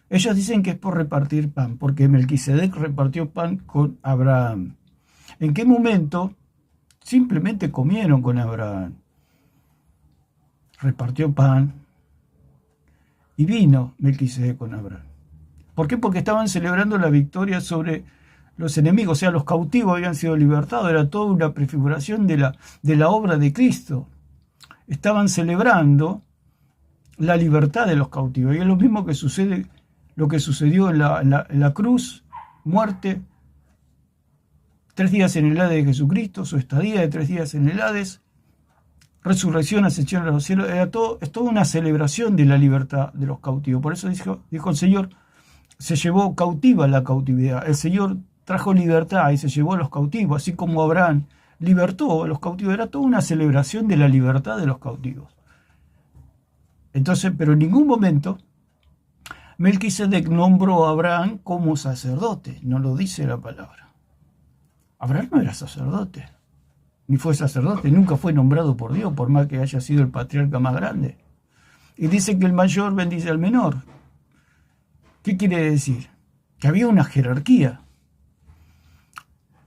Ellos dicen que es por repartir pan, porque Melquisedec repartió pan con Abraham. ¿En qué momento? Simplemente comieron con Abraham. Repartió pan y vino Melquisedec con Abraham. ¿Por qué? Porque estaban celebrando la victoria sobre los enemigos, o sea, los cautivos habían sido libertados, era toda una prefiguración de la obra de Cristo. Estaban celebrando la libertad de los cautivos, y es lo mismo que sucede, lo que sucedió en la cruz, muerte, 3 días en el Hades de Jesucristo, su estadía de 3 días en el Hades, resurrección, ascensión a los cielos, es toda una celebración de la libertad de los cautivos. Por eso dijo el Señor, se llevó cautiva la cautividad, el Señor trajo libertad y se llevó a los cautivos, así como Abraham libertó a los cautivos, era toda una celebración de la libertad de los cautivos. Entonces, pero en ningún momento Melquisedec nombró a Abraham como sacerdote, no lo dice la palabra. Abraham no era sacerdote, ni fue sacerdote, nunca fue nombrado por Dios, por más que haya sido el patriarca más grande. Y dice que el mayor bendice al menor. ¿Qué quiere decir? Que había una jerarquía.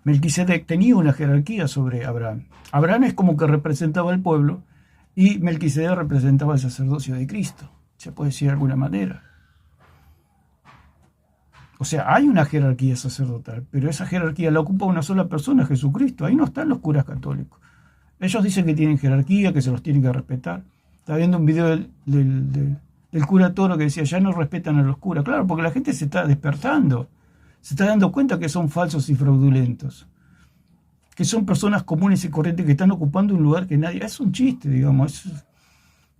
Melquisedec tenía una jerarquía sobre Abraham. Abraham es como que representaba al pueblo y Melquisedec representaba el sacerdocio de Cristo. Se puede decir de alguna manera. O sea, hay una jerarquía sacerdotal, pero esa jerarquía la ocupa una sola persona, Jesucristo. Ahí no están los curas católicos. Ellos dicen que tienen jerarquía, que se los tienen que respetar. Estaba viendo un video del cura Toro que decía, ya no respetan a los curas. Claro, porque la gente se está despertando. Se está dando cuenta que son falsos y fraudulentos. Que son personas comunes y corrientes que están ocupando un lugar que nadie... Es un chiste, digamos.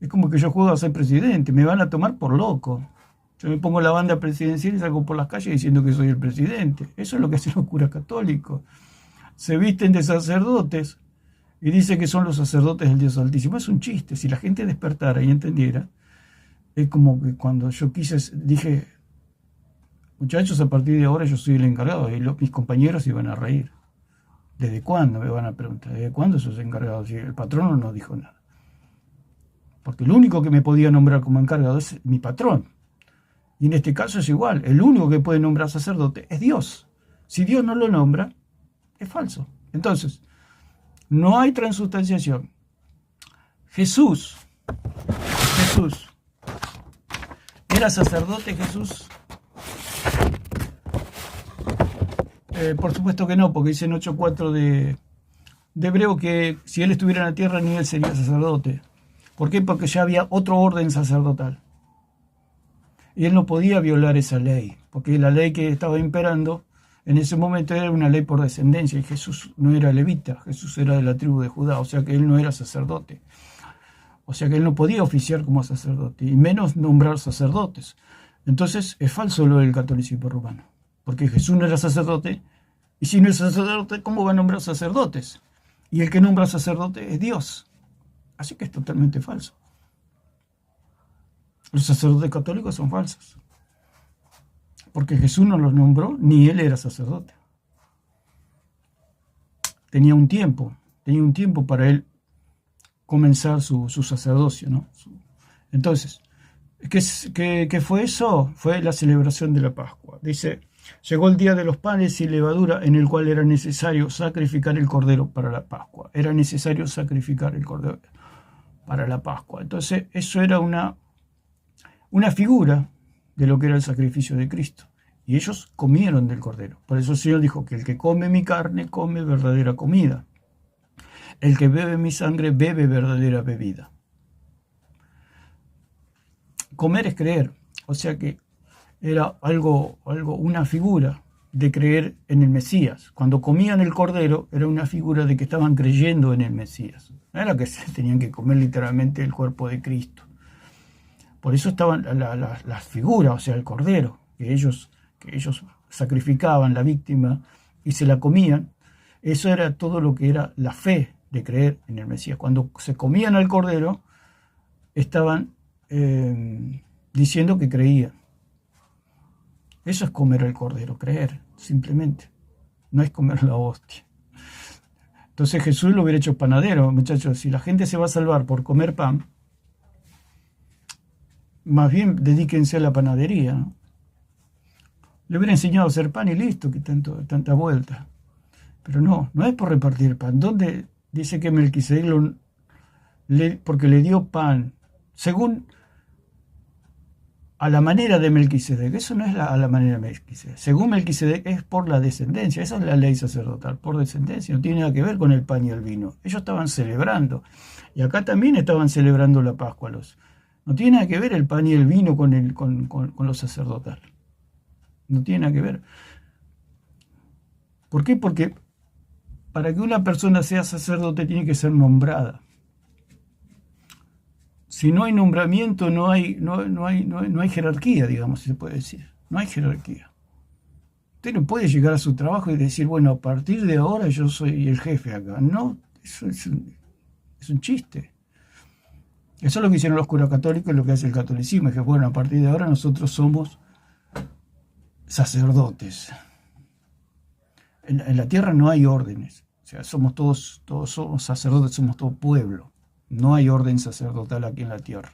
Es como que yo juego a ser presidente. Me van a tomar por loco. Yo me pongo la banda presidencial y salgo por las calles diciendo que soy el presidente. Eso es lo que hacen los curas católicos. Se visten de sacerdotes y dicen que son los sacerdotes del Dios Altísimo. Es un chiste. Si la gente despertara y entendiera, es como que cuando yo dije, muchachos, a partir de ahora yo soy el encargado, y mis compañeros iban a reír. ¿Desde cuándo? Me van a preguntar. ¿Desde cuándo sos encargado? Si el patrón no dijo nada. Porque el único que me podía nombrar como encargado es mi patrón. Y en este caso es igual. El único que puede nombrar sacerdote es Dios. Si Dios no lo nombra, es falso. Entonces, no hay transustanciación. Jesús. ¿Era sacerdote Jesús? Por supuesto que no, porque dice en 8.4 de Hebreo que si él estuviera en la tierra ni él sería sacerdote. ¿Por qué? Porque ya había otro orden sacerdotal. Y él no podía violar esa ley, porque la ley que estaba imperando En ese momento era una ley por descendencia y Jesús no era levita, Jesús era de la tribu de Judá, o sea que él no era sacerdote. O sea que él no podía oficiar como sacerdote y menos nombrar sacerdotes. Entonces es falso lo del catolicismo romano, porque Jesús no era sacerdote y si no es sacerdote, ¿cómo va a nombrar sacerdotes? Y el que nombra sacerdote es Dios. Así que es totalmente falso. Los sacerdotes católicos son falsos. Porque Jesús no los nombró, ni él era sacerdote. Tenía un tiempo para él comenzar su sacerdocio, ¿no? Entonces, ¿qué fue eso? Fue la celebración de la Pascua. Dice, llegó el día de los panes y levadura en el cual era necesario sacrificar el cordero para la Pascua. Era necesario sacrificar el cordero para la Pascua. Entonces, eso era una figura de lo que era el sacrificio de Cristo. Y ellos comieron del cordero. Por eso el Señor dijo que el que come mi carne, come verdadera comida. El que bebe mi sangre, bebe verdadera bebida. Comer es creer. O sea que era una figura de creer en el Mesías. Cuando comían el cordero, era una figura de que estaban creyendo en el Mesías. No era que se tenían que comer literalmente el cuerpo de Cristo. Por eso estaban las figuras, o sea, el cordero, que ellos sacrificaban la víctima y se la comían. Eso era todo lo que era la fe de creer en el Mesías. Cuando se comían al cordero, estaban diciendo que creían. Eso es comer al cordero, creer, simplemente. No es comer la hostia. Entonces Jesús lo hubiera hecho panadero, muchachos. Si la gente se va a salvar por comer pan, más bien dedíquense a la panadería, ¿no? Le hubiera enseñado a hacer pan y listo, que tanta vuelta. Pero no es por repartir pan. ¿Dónde dice que Melquisedec porque le dio pan? Según a la manera de Melquisedec. Eso no es a la manera de Melquisedec. Según Melquisedec es por la descendencia. Esa es la ley sacerdotal, por descendencia. No tiene nada que ver con el pan y el vino. Ellos estaban celebrando. Y acá también estaban celebrando la Pascua. No tiene nada que ver el pan y el vino con lo sacerdotal. No tiene nada que ver. ¿Por qué? Porque para que una persona sea sacerdote tiene que ser nombrada. Si no hay nombramiento, no hay jerarquía, digamos, si se puede decir. No hay jerarquía. Usted no puede llegar a su trabajo y decir, bueno, a partir de ahora yo soy el jefe acá. No, eso es un chiste. Eso es lo que hicieron los curas católicos y lo que hace el catolicismo. Es que, bueno, a partir de ahora nosotros somos sacerdotes. En la tierra no hay órdenes. O sea, todos somos sacerdotes, somos todo pueblo. No hay orden sacerdotal aquí en la tierra.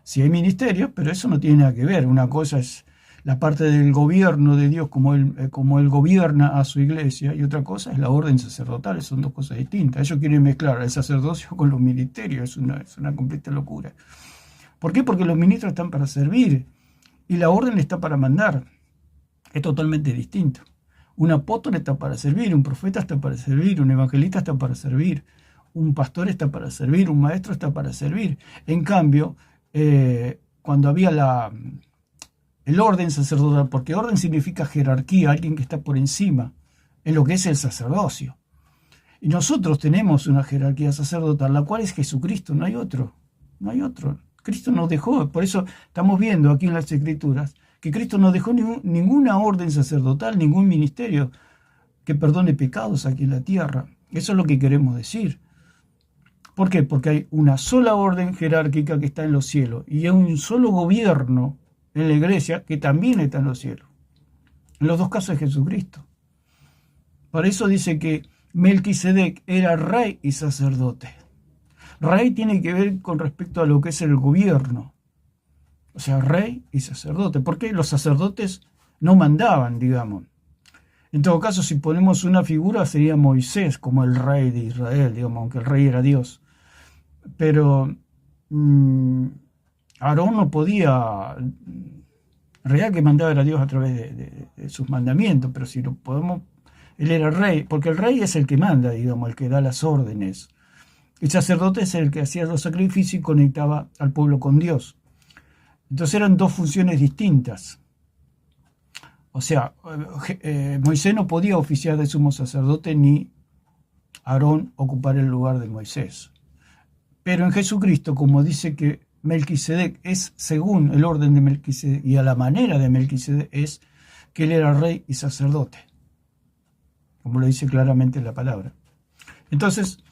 Sí hay ministerios, pero eso no tiene nada que ver. Una cosa es la parte del gobierno de Dios, como él gobierna a su iglesia, y otra cosa es la orden sacerdotal. Son dos cosas distintas. Ellos quieren mezclar el sacerdocio con los ministerios. Es una completa locura. ¿Por qué? Porque los ministros están para servir y la orden está para mandar. Es totalmente distinto. Un apóstol está para servir, un profeta está para servir, un evangelista está para servir, un pastor está para servir, un maestro está para servir. En cambio, cuando había el orden sacerdotal, porque orden significa jerarquía, alguien que está por encima, en lo que es el sacerdocio. Y nosotros tenemos una jerarquía sacerdotal, la cual es Jesucristo, no hay otro. Cristo nos dejó, por eso estamos viendo aquí en las Escrituras, que Cristo no dejó ninguna orden sacerdotal, ningún ministerio que perdone pecados aquí en la tierra. Eso es lo que queremos decir. ¿Por qué? Porque hay una sola orden jerárquica que está en los cielos y hay un solo gobierno en la iglesia que también está en los cielos. En los dos casos es Jesucristo. Por eso dice que Melquisedec era rey y sacerdote. Rey tiene que ver con respecto a lo que es el gobierno. O sea, rey y sacerdote. Porque los sacerdotes no mandaban, digamos. En todo caso, si ponemos una figura, sería Moisés como el rey de Israel, digamos, aunque el rey era Dios. Pero Aarón no podía... En realidad que mandaba era Dios a través de sus mandamientos, pero si lo podemos... Él era rey, porque el rey es el que manda, digamos, el que da las órdenes. El sacerdote es el que hacía los sacrificios y conectaba al pueblo con Dios. Entonces eran dos funciones distintas. O sea, Moisés no podía oficiar de sumo sacerdote ni Aarón ocupar el lugar de Moisés. Pero en Jesucristo, como dice que Melquisedec es según el orden de Melquisedec y a la manera de Melquisedec, es que él era rey y sacerdote, como lo dice claramente la palabra. Entonces,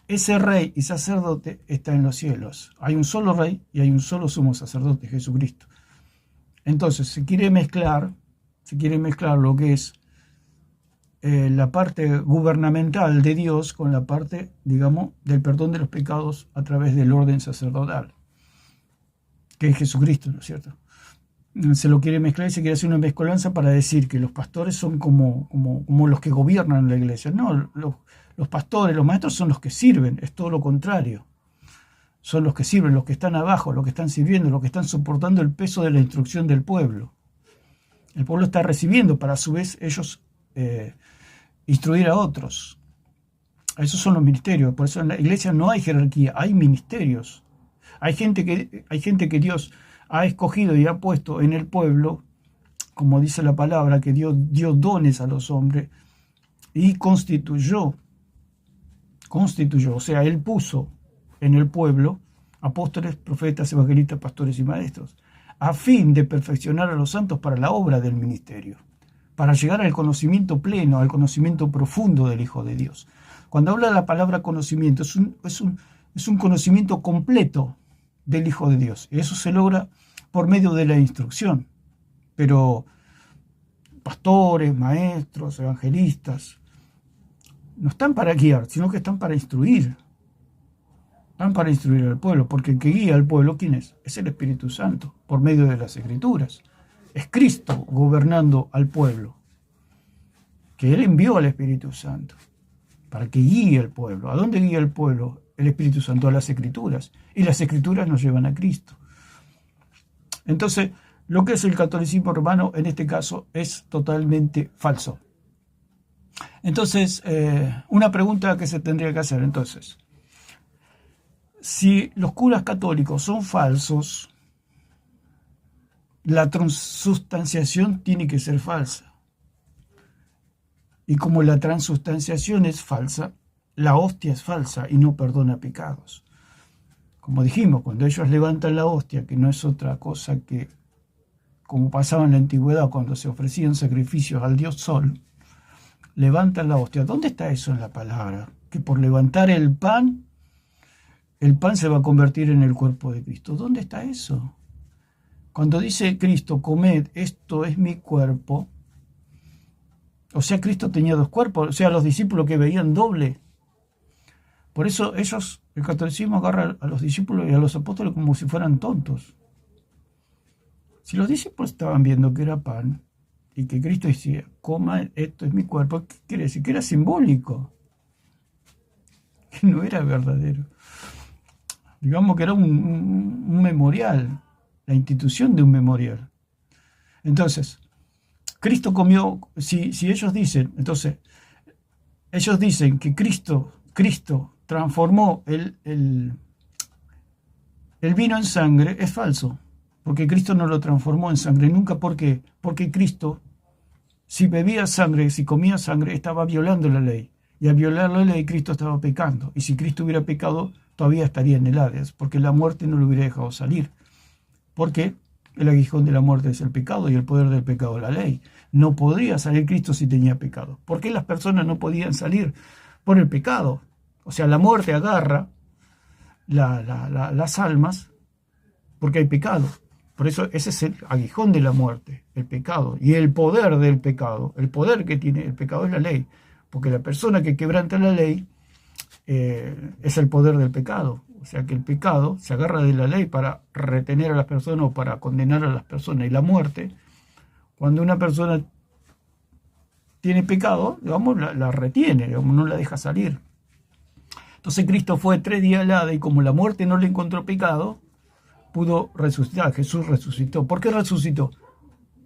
ese rey y sacerdote está en los cielos. Hay un solo rey y hay un solo sumo sacerdote, Jesucristo. Entonces, se quiere mezclar lo que es la parte gubernamental de Dios con la parte, digamos, del perdón de los pecados a través del orden sacerdotal, que es Jesucristo, ¿no es cierto? Se lo quiere mezclar y se quiere hacer una mezcolanza para decir que los pastores son como los que gobiernan la iglesia. No, los pastores, los maestros son los que sirven, es todo lo contrario. Son los que sirven, los que están abajo, los que están sirviendo, los que están soportando el peso de la instrucción del pueblo. El pueblo está recibiendo para a su vez ellos instruir a otros. Esos son los ministerios. Por eso en la iglesia no hay jerarquía, hay ministerios. Hay gente que Dios ha escogido y ha puesto en el pueblo, como dice la palabra, que Dios dio dones a los hombres y constituyó, o sea, Él puso en el pueblo apóstoles, profetas, evangelistas, pastores y maestros, a fin de perfeccionar a los santos para la obra del ministerio, para llegar al conocimiento pleno, al conocimiento profundo del Hijo de Dios. Cuando habla la palabra conocimiento, es un conocimiento completo del Hijo de Dios. Y eso se logra por medio de la instrucción. Pero pastores, maestros, evangelistas, no están para guiar, sino que están para instruir. Están para instruir al pueblo, porque el que guía al pueblo, ¿quién es? Es el Espíritu Santo, por medio de las Escrituras. Es Cristo gobernando al pueblo, que Él envió al Espíritu Santo para que guíe al pueblo. ¿A dónde guía el pueblo? El Espíritu Santo, a las Escrituras. Y las Escrituras nos llevan a Cristo. Entonces, lo que es el catolicismo romano, en este caso, es totalmente falso. Entonces, una pregunta que se tendría que hacer, entonces, si los curas católicos son falsos, la transustanciación tiene que ser falsa. Y como la transustanciación es falsa, la hostia es falsa y no perdona pecados. Como dijimos, cuando ellos levantan la hostia, que no es otra cosa que, como pasaba en la antigüedad, cuando se ofrecían sacrificios al dios Sol, levantan la hostia. ¿Dónde está eso en la palabra? Que por levantar el pan se va a convertir en el cuerpo de Cristo. ¿Dónde está eso? Cuando dice Cristo, comed, esto es mi cuerpo, o sea, Cristo tenía dos cuerpos, o sea, los discípulos que veían doble. Por eso el catolicismo agarra a los discípulos y a los apóstoles como si fueran tontos. Si los discípulos estaban viendo que era pan y que Cristo decía, coma, esto es mi cuerpo, ¿qué quiere decir? Que era simbólico, que no era verdadero. Digamos que era un memorial, la institución de un memorial. Entonces, Cristo comió, si ellos dicen, entonces, ellos dicen que Cristo transformó el vino en sangre, es falso, porque Cristo no lo transformó en sangre nunca. ¿Por qué? Porque Cristo, si bebía sangre, si comía sangre, estaba violando la ley. Y al violar la ley, Cristo estaba pecando. Y si Cristo hubiera pecado, todavía estaría en el Hades, porque la muerte no lo hubiera dejado salir. Porque el aguijón de la muerte es el pecado y el poder del pecado la ley. No podría salir Cristo si tenía pecado. ¿Por qué las personas no podían salir? Por el pecado. O sea, la muerte agarra las almas porque hay pecado. Por eso ese es el aguijón de la muerte, el pecado. Y el poder del pecado, el poder que tiene el pecado es la ley. Porque la persona que quebranta la ley es el poder del pecado. O sea que el pecado se agarra de la ley para retener a las personas o para condenar a las personas. Y la muerte, cuando una persona tiene pecado, digamos, la retiene, digamos, no la deja salir. Entonces Cristo fue 3 días al Hades y como la muerte no le encontró pecado, pudo resucitar. Jesús resucitó. ¿Por qué resucitó?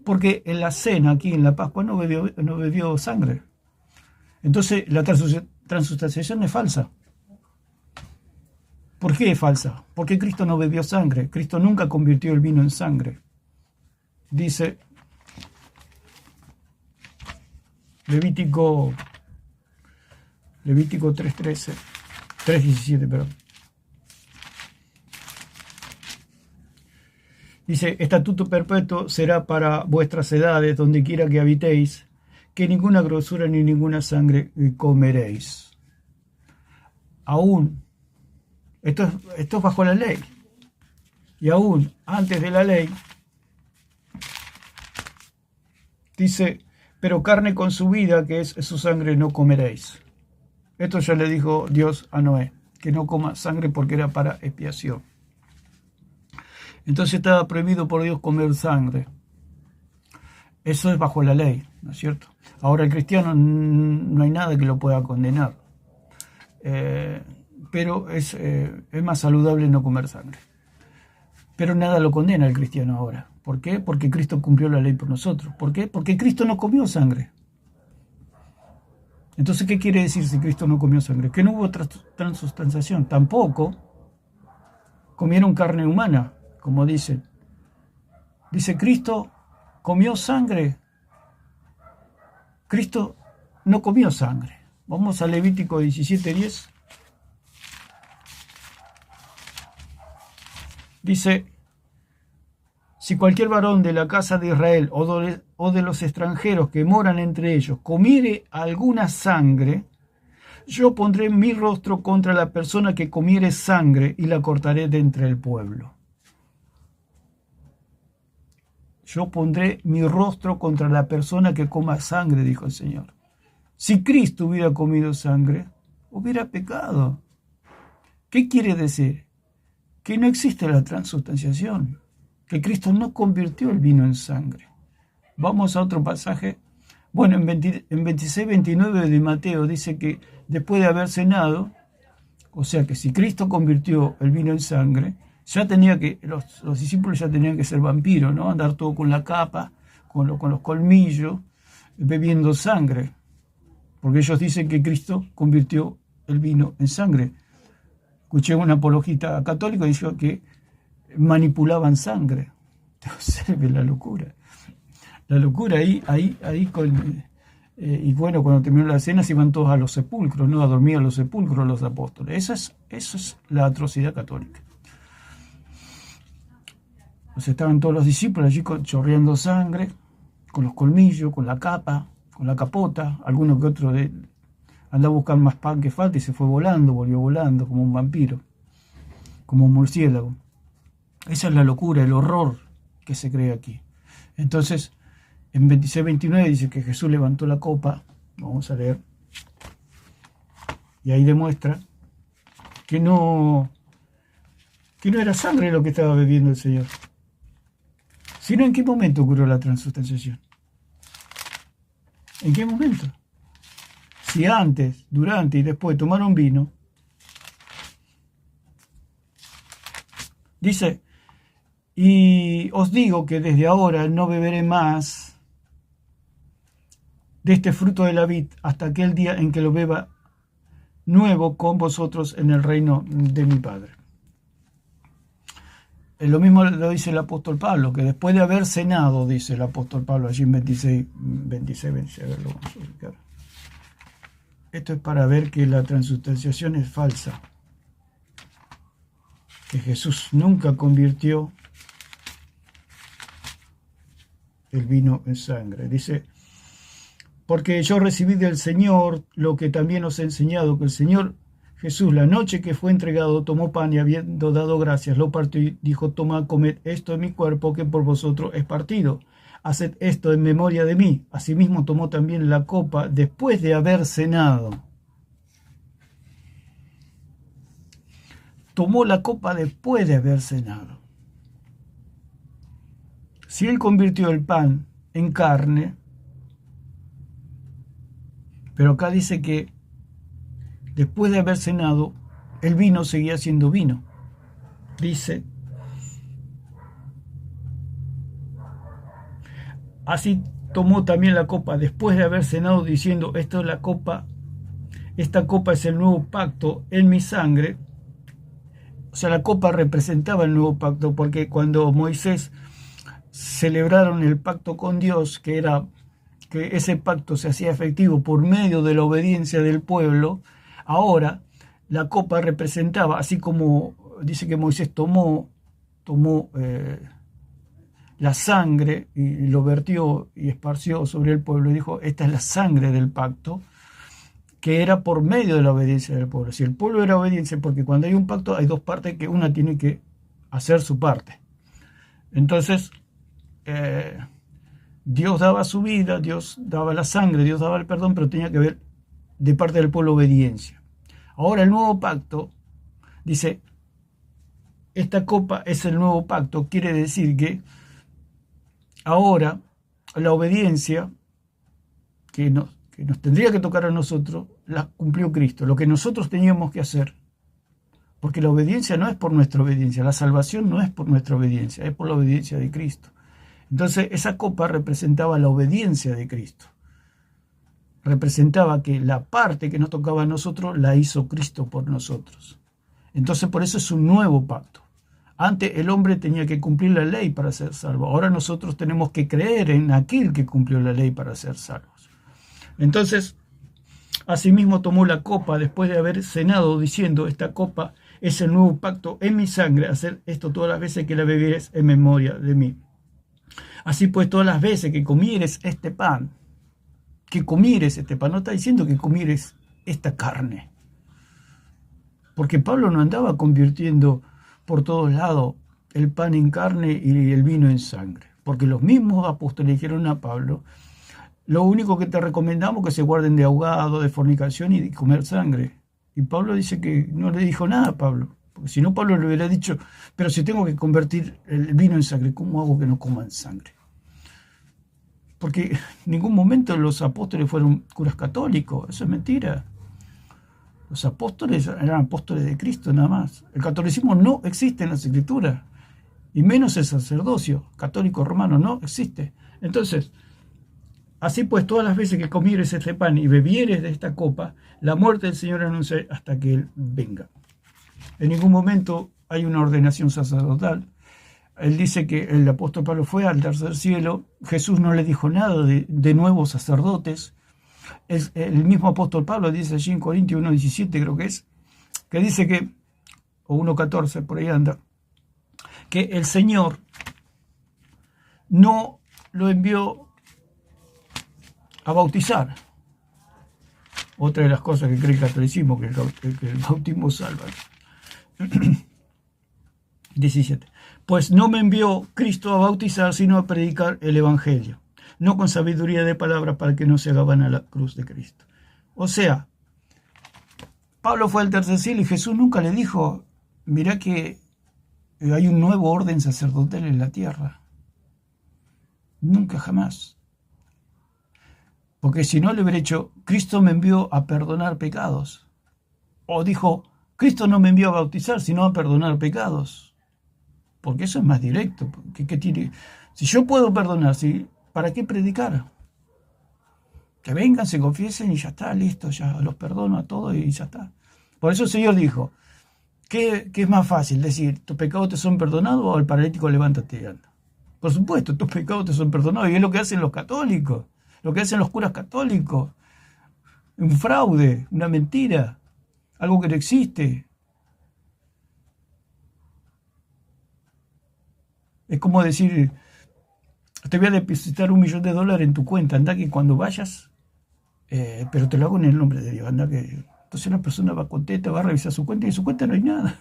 Porque en la cena, aquí en la Pascua, no bebió sangre. Entonces la transustanciación es falsa. ¿Por qué es falsa? Porque Cristo no bebió sangre. Cristo nunca convirtió el vino en sangre. Dice Levítico 3:13, 3:17, perdón. Dice, estatuto perpetuo será para vuestras edades, donde quiera que habitéis, que ninguna grosura ni ninguna sangre comeréis. Aún, esto es bajo la ley, y aún antes de la ley, dice, pero carne con su vida, que es su sangre, no comeréis. Esto ya le dijo Dios a Noé, que no coma sangre porque era para expiación. Entonces estaba prohibido por Dios comer sangre. Eso es bajo la ley, ¿no es cierto? Ahora el cristiano no hay nada que lo pueda condenar. Pero es más saludable no comer sangre. Pero nada lo condena al cristiano ahora. ¿Por qué? Porque Cristo cumplió la ley por nosotros. ¿Por qué? Porque Cristo no comió sangre. Entonces, ¿qué quiere decir si Cristo no comió sangre? Que no hubo transustanciación. Tampoco comieron carne humana, como dicen. Dice, Cristo comió sangre. Cristo no comió sangre. Vamos a Levítico 17:10. Dice, si cualquier varón de la casa de Israel o de los extranjeros que moran entre ellos comiere alguna sangre, yo pondré mi rostro contra la persona que comiere sangre y la cortaré de entre el pueblo. Yo pondré mi rostro contra la persona que coma sangre, dijo el Señor. Si Cristo hubiera comido sangre, hubiera pecado. ¿Qué quiere decir? Que no existe la transustanciación, que Cristo no convirtió el vino en sangre. Vamos a otro pasaje. Bueno, en 26:29 de Mateo dice que después de haber cenado, o sea que si Cristo convirtió el vino en sangre, ya tenía que, los discípulos ya tenían que ser vampiros, ¿no? Andar todo con la capa, con los colmillos, bebiendo sangre. Porque ellos dicen que Cristo convirtió el vino en sangre. Escuché una apologista católica que dijo que manipulaban sangre. Entonces, la locura. La locura ahí con... y bueno, cuando terminó la cena se iban todos a los sepulcros, ¿no? A dormir a los sepulcros los apóstoles. Eso es la atrocidad católica. Pues estaban todos los discípulos allí chorreando sangre, con los colmillos, con la capa, con la capota. Alguno que otro andaba a buscar más pan que falta y se fue volando, volvió volando como un vampiro, como un murciélago. Esa es la locura, el horror que se cree aquí. Entonces, en 26:29 dice que Jesús levantó la copa, vamos a leer, y ahí demuestra que no era sangre lo que estaba bebiendo el Señor, sino en qué momento ocurrió la transustanciación. ¿En qué momento? Si antes, durante y después tomaron vino, dice, y os digo que desde ahora no beberé más de este fruto de la vid hasta aquel día en que lo beba nuevo con vosotros en el reino de mi Padre. Lo mismo lo dice el apóstol Pablo, que después de haber cenado, dice el apóstol Pablo allí en 26, a ver, lo vamos a ubicar. Esto es para ver que la transustanciación es falsa, que Jesús nunca convirtió el vino en sangre. Dice, porque yo recibí del Señor lo que también os he enseñado, que el Señor Jesús, la noche que fue entregado, tomó pan y habiendo dado gracias, lo partió y dijo, tomad, comed, esto es mi cuerpo que por vosotros es partido. Haced esto en memoria de mí. Asimismo tomó también la copa después de haber cenado. Tomó la copa después de haber cenado. Si él convirtió el pan en carne, pero acá dice que después de haber cenado, el vino seguía siendo vino. Dice, así tomó también la copa después de haber cenado, diciendo, esta copa es el nuevo pacto en mi sangre. O sea, la copa representaba el nuevo pacto, porque cuando Moisés celebraron el pacto con Dios, que era que ese pacto se hacía efectivo por medio de la obediencia del pueblo, ahora la copa representaba, así como dice que Moisés tomó la sangre y lo vertió y esparció sobre el pueblo y dijo, esta es la sangre del pacto, que era por medio de la obediencia del pueblo. Si el pueblo era obediencia, porque cuando hay un pacto hay dos partes que una tiene que hacer su parte. Entonces, Dios daba su vida, Dios daba la sangre, Dios daba el perdón, pero tenía que haber de parte del pueblo obediencia. Ahora el nuevo pacto, dice, esta copa es el nuevo pacto, quiere decir que ahora la obediencia que nos tendría que tocar a nosotros, la cumplió Cristo, lo que nosotros teníamos que hacer. Porque la obediencia no es por nuestra obediencia, la salvación no es por nuestra obediencia, es por la obediencia de Cristo. Entonces esa copa representaba la obediencia de Cristo. Representaba que la parte que nos tocaba a nosotros la hizo Cristo por nosotros. Entonces por eso es un nuevo pacto. Antes el hombre tenía que cumplir la ley para ser salvo. Ahora nosotros tenemos que creer en aquel que cumplió la ley para ser salvos. Entonces, asimismo tomó la copa después de haber cenado diciendo, esta copa es el nuevo pacto en mi sangre, hacer esto todas las veces que la bebieres en memoria de mí. Así pues, todas las veces que comieres este pan, no está diciendo que comieres esta carne. Porque Pablo no andaba convirtiendo por todos lados el pan en carne y el vino en sangre. Porque los mismos apóstoles dijeron a Pablo, lo único que te recomendamos es que se guarden de ahogado, de fornicación y de comer sangre. Y Pablo dice que no le dijo nada a Pablo. Porque si no, Pablo le hubiera dicho, pero si tengo que convertir el vino en sangre, ¿cómo hago que no coman sangre? Porque en ningún momento los apóstoles fueron curas católicos. Eso es mentira. Los apóstoles eran apóstoles de Cristo nada más. El catolicismo no existe en las Escrituras. Y menos el sacerdocio católico romano no existe. Entonces, así pues, todas las veces que comieres este pan y bebieres de esta copa, la muerte del Señor anuncia hasta que Él venga. En ningún momento hay una ordenación sacerdotal. Él dice que el apóstol Pablo fue al tercer cielo. Jesús no le dijo nada de nuevos sacerdotes. El mismo apóstol Pablo dice allí en Corintios 1:17, creo que dice que, o 1:14, por ahí anda, que el Señor no lo envió a bautizar. Otra de las cosas que cree el catolicismo, que el bautismo salva. 17. Pues no me envió Cristo a bautizar, sino a predicar el Evangelio, no con sabiduría de palabras para que no se hagan a la cruz de Cristo. O sea, Pablo fue al tercer cielo y Jesús nunca le dijo, mirá que hay un nuevo orden sacerdotal en la tierra. Nunca, jamás. Porque si no le hubiera dicho, Cristo me envió a perdonar pecados. O dijo, Cristo no me envió a bautizar, sino a perdonar pecados. Porque eso es más directo. ¿Qué tiene? Si yo puedo perdonar, ¿para qué predicar? Que vengan, se confiesen y ya está, listo, ya los perdono a todos y ya está. Por eso el Señor dijo, ¿qué es más fácil? Decir, ¿tus pecados te son perdonados o al paralítico levántate y anda? Por supuesto, tus pecados te son perdonados. Y es lo que hacen los católicos. Lo que hacen los curas católicos, un fraude, una mentira, algo que no existe. Es como decir, te voy a depositar $1.000.000 en tu cuenta, anda que cuando vayas, pero te lo hago en el nombre de Dios, anda que... Entonces la persona va contenta, va a revisar su cuenta y en su cuenta no hay nada.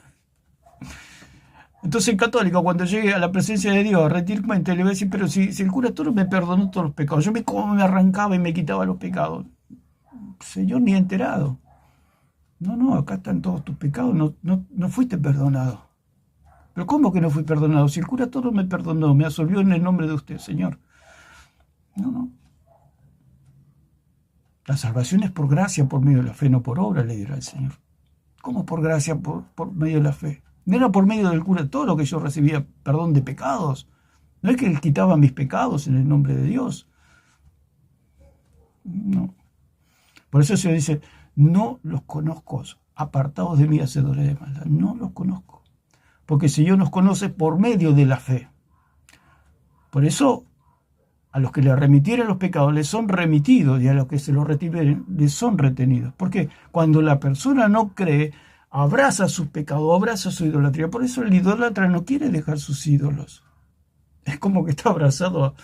Entonces el católico, cuando llegue a la presencia de Dios a rendir cuenta, le va a decir, pero si el cura todo me perdonó todos los pecados, yo cómo me arrancaba y me quitaba los pecados. Señor, ni enterado. No, acá están todos tus pecados, no fuiste perdonado. Pero ¿cómo que no fui perdonado? Si el cura todo me perdonó, me absolvió en el nombre de usted, Señor. No. La salvación es por gracia, por medio de la fe, no por obra, le dirá el Señor. ¿Cómo por gracia, por medio de la fe? No era por medio del cura todo lo que yo recibía, perdón de pecados. No es que él quitaba mis pecados en el nombre de Dios. No. Por eso el Señor dice, no los conozco, apartados de mí, hacedores de maldad. No los conozco. Porque el Señor nos conoce por medio de la fe. Por eso a los que le remitieren los pecados les son remitidos y a los que se los retiren les son retenidos. Porque cuando la persona no cree, abraza sus pecados, abraza su idolatría. Por eso el idólatra no quiere dejar sus ídolos. Es como que está abrazado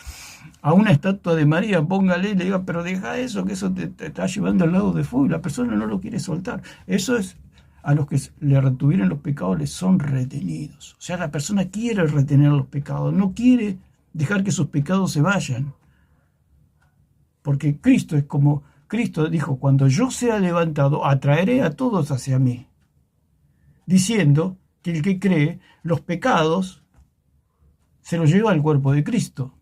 a una estatua de María, póngale y le diga, pero deja eso, que eso te está llevando al lado de fuego. Y la persona no lo quiere soltar. Eso es, a los que le retuvieron los pecados les son retenidos. O sea, la persona quiere retener los pecados, no quiere dejar que sus pecados se vayan. Porque Cristo es como, Cristo dijo, cuando yo sea levantado, atraeré a todos hacia mí. Diciendo que el que cree, los pecados se los lleva al cuerpo de Cristo.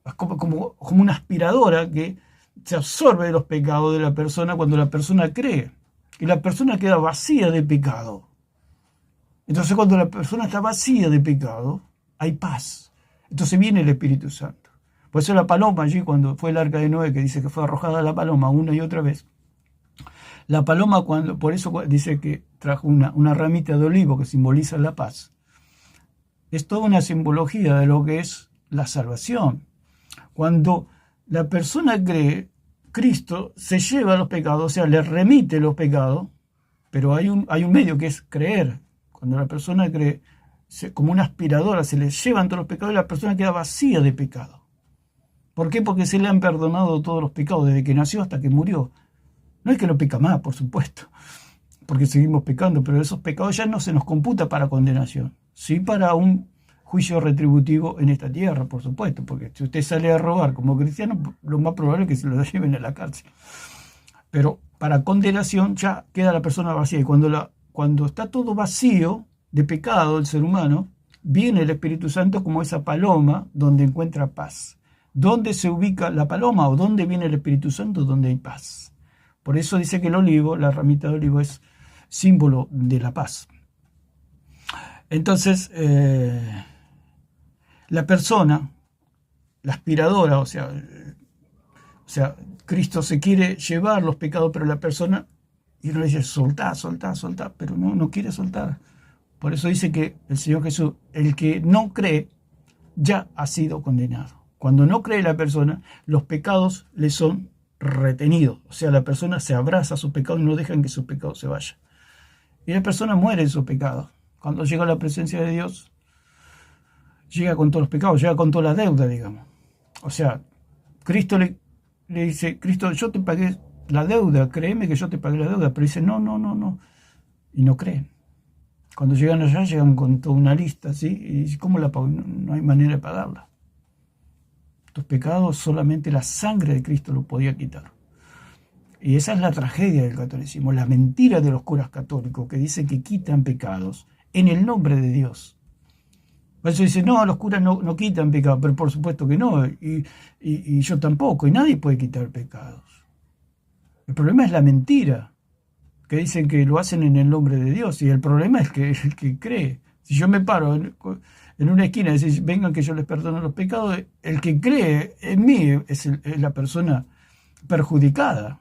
Es como una aspiradora que se absorbe los pecados de la persona cuando la persona cree. Y la persona queda vacía de pecado. Entonces cuando la persona está vacía de pecado, hay paz. Entonces viene el Espíritu Santo. Por eso la paloma allí, cuando fue el arca de Noé, que dice que fue arrojada la paloma una y otra vez. La paloma, por eso dice que trajo una ramita de olivo que simboliza la paz. Es toda una simbología de lo que es la salvación. Cuando la persona cree, Cristo se lleva los pecados, o sea, le remite los pecados, pero hay un medio que es creer. Cuando la persona cree, como una aspiradora, se le llevan todos los pecados y la persona queda vacía de pecado. ¿Por qué? Porque se le han perdonado todos los pecados desde que nació hasta que murió. No es que no peca más, por supuesto, porque seguimos pecando, pero esos pecados ya no se nos computa para condenación, sí para un juicio retributivo en esta tierra, por supuesto, porque si usted sale a robar como cristiano, lo más probable es que se lo lleven a la cárcel. Pero para condenación ya queda la persona vacía, y cuando está todo vacío de pecado el ser humano, viene el Espíritu Santo como esa paloma donde encuentra paz. ¿Dónde se ubica la paloma o dónde viene el Espíritu Santo? Donde hay paz. Por eso dice que el olivo, la ramita de olivo, es símbolo de la paz. Entonces, la persona, la aspiradora, o sea, Cristo se quiere llevar los pecados, pero la persona, y uno le dice, soltá, pero no quiere soltar. Por eso dice que el Señor Jesús, el que no cree, ya ha sido condenado. Cuando no cree la persona, los pecados le son retenidos. O sea, la persona se abraza a sus pecados y no dejan que sus pecados se vayan. Y la persona muere en sus pecados. Cuando llega a la presencia de Dios, llega con todos los pecados, llega con toda la deuda, digamos. O sea, Cristo le dice, Cristo, yo te pagué la deuda, créeme que yo te pagué la deuda. Pero dice, no. Y no creen. Cuando llegan allá, llegan con toda una lista, ¿sí? Y dice, ¿cómo la pago? No hay manera de pagarla. Tus pecados solamente la sangre de Cristo lo podía quitar. Y esa es la tragedia del catolicismo, la mentira de los curas católicos que dicen que quitan pecados en el nombre de Dios. Por eso dicen, no, los curas no quitan pecados, pero por supuesto que no, y yo tampoco, y nadie puede quitar pecados. El problema es la mentira, que dicen que lo hacen en el nombre de Dios, y el problema es que el que cree. Si yo me paro en una esquina y decís, vengan que yo les perdono los pecados, el que cree en mí es la persona perjudicada.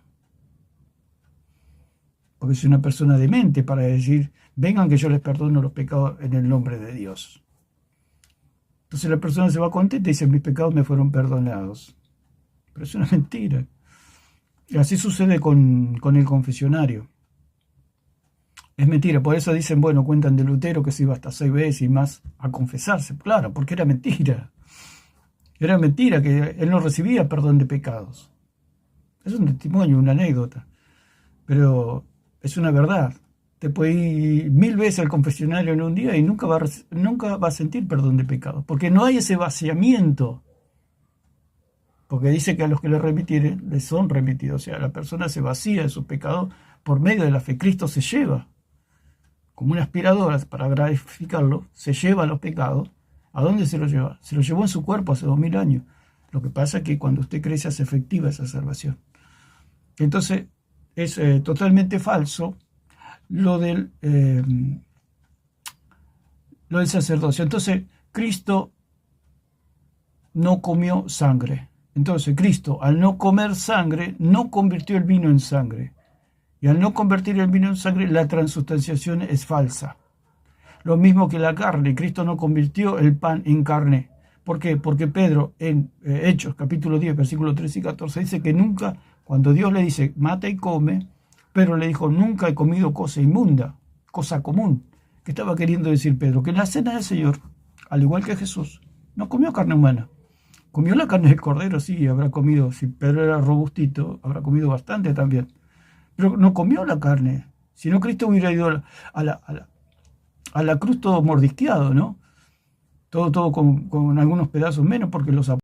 Porque es una persona demente para decir, vengan que yo les perdono los pecados en el nombre de Dios. Entonces la persona se va contenta y dice, mis pecados me fueron perdonados. Pero es una mentira. Y así sucede con el confesionario. Es mentira, por eso dicen, bueno, cuentan de Lutero que se iba hasta 6 veces y más a confesarse. Claro, porque era mentira. Era mentira que él no recibía perdón de pecados. Es un testimonio, una anécdota. Pero es una verdad. Te puede ir 1000 veces al confesionario en un día y nunca va a sentir perdón de pecados. Porque no hay ese vaciamiento. Porque dice que a los que le remitieren, les son remitidos. O sea, la persona se vacía de sus pecados por medio de la fe. Cristo se lleva, como una aspiradora para gratificarlo, se lleva los pecados. ¿A dónde se los lleva? Se los llevó en su cuerpo hace 2000 años. Lo que pasa es que cuando usted crece hace efectiva esa salvación. Entonces, es totalmente falso lo del sacerdocio. Entonces, Cristo no comió sangre. Entonces, Cristo, al no comer sangre, no convirtió el vino en sangre. Y al no convertir el vino en sangre, la transustanciación es falsa. Lo mismo que la carne. Cristo no convirtió el pan en carne. ¿Por qué? Porque Pedro en Hechos capítulo 10, versículos 13 y 14 dice que nunca, cuando Dios le dice mata y come, Pedro le dijo nunca he comido cosa inmunda, cosa común. ¿Qué estaba queriendo decir Pedro? Que en la cena del Señor, al igual que Jesús, no comió carne humana. Comió la carne del cordero, sí, habrá comido, si Pedro era robustito, habrá comido bastante también. Pero no comió la carne. Si no, Cristo hubiera ido a la cruz todo mordisqueado, ¿no? Todo con algunos pedazos menos, porque los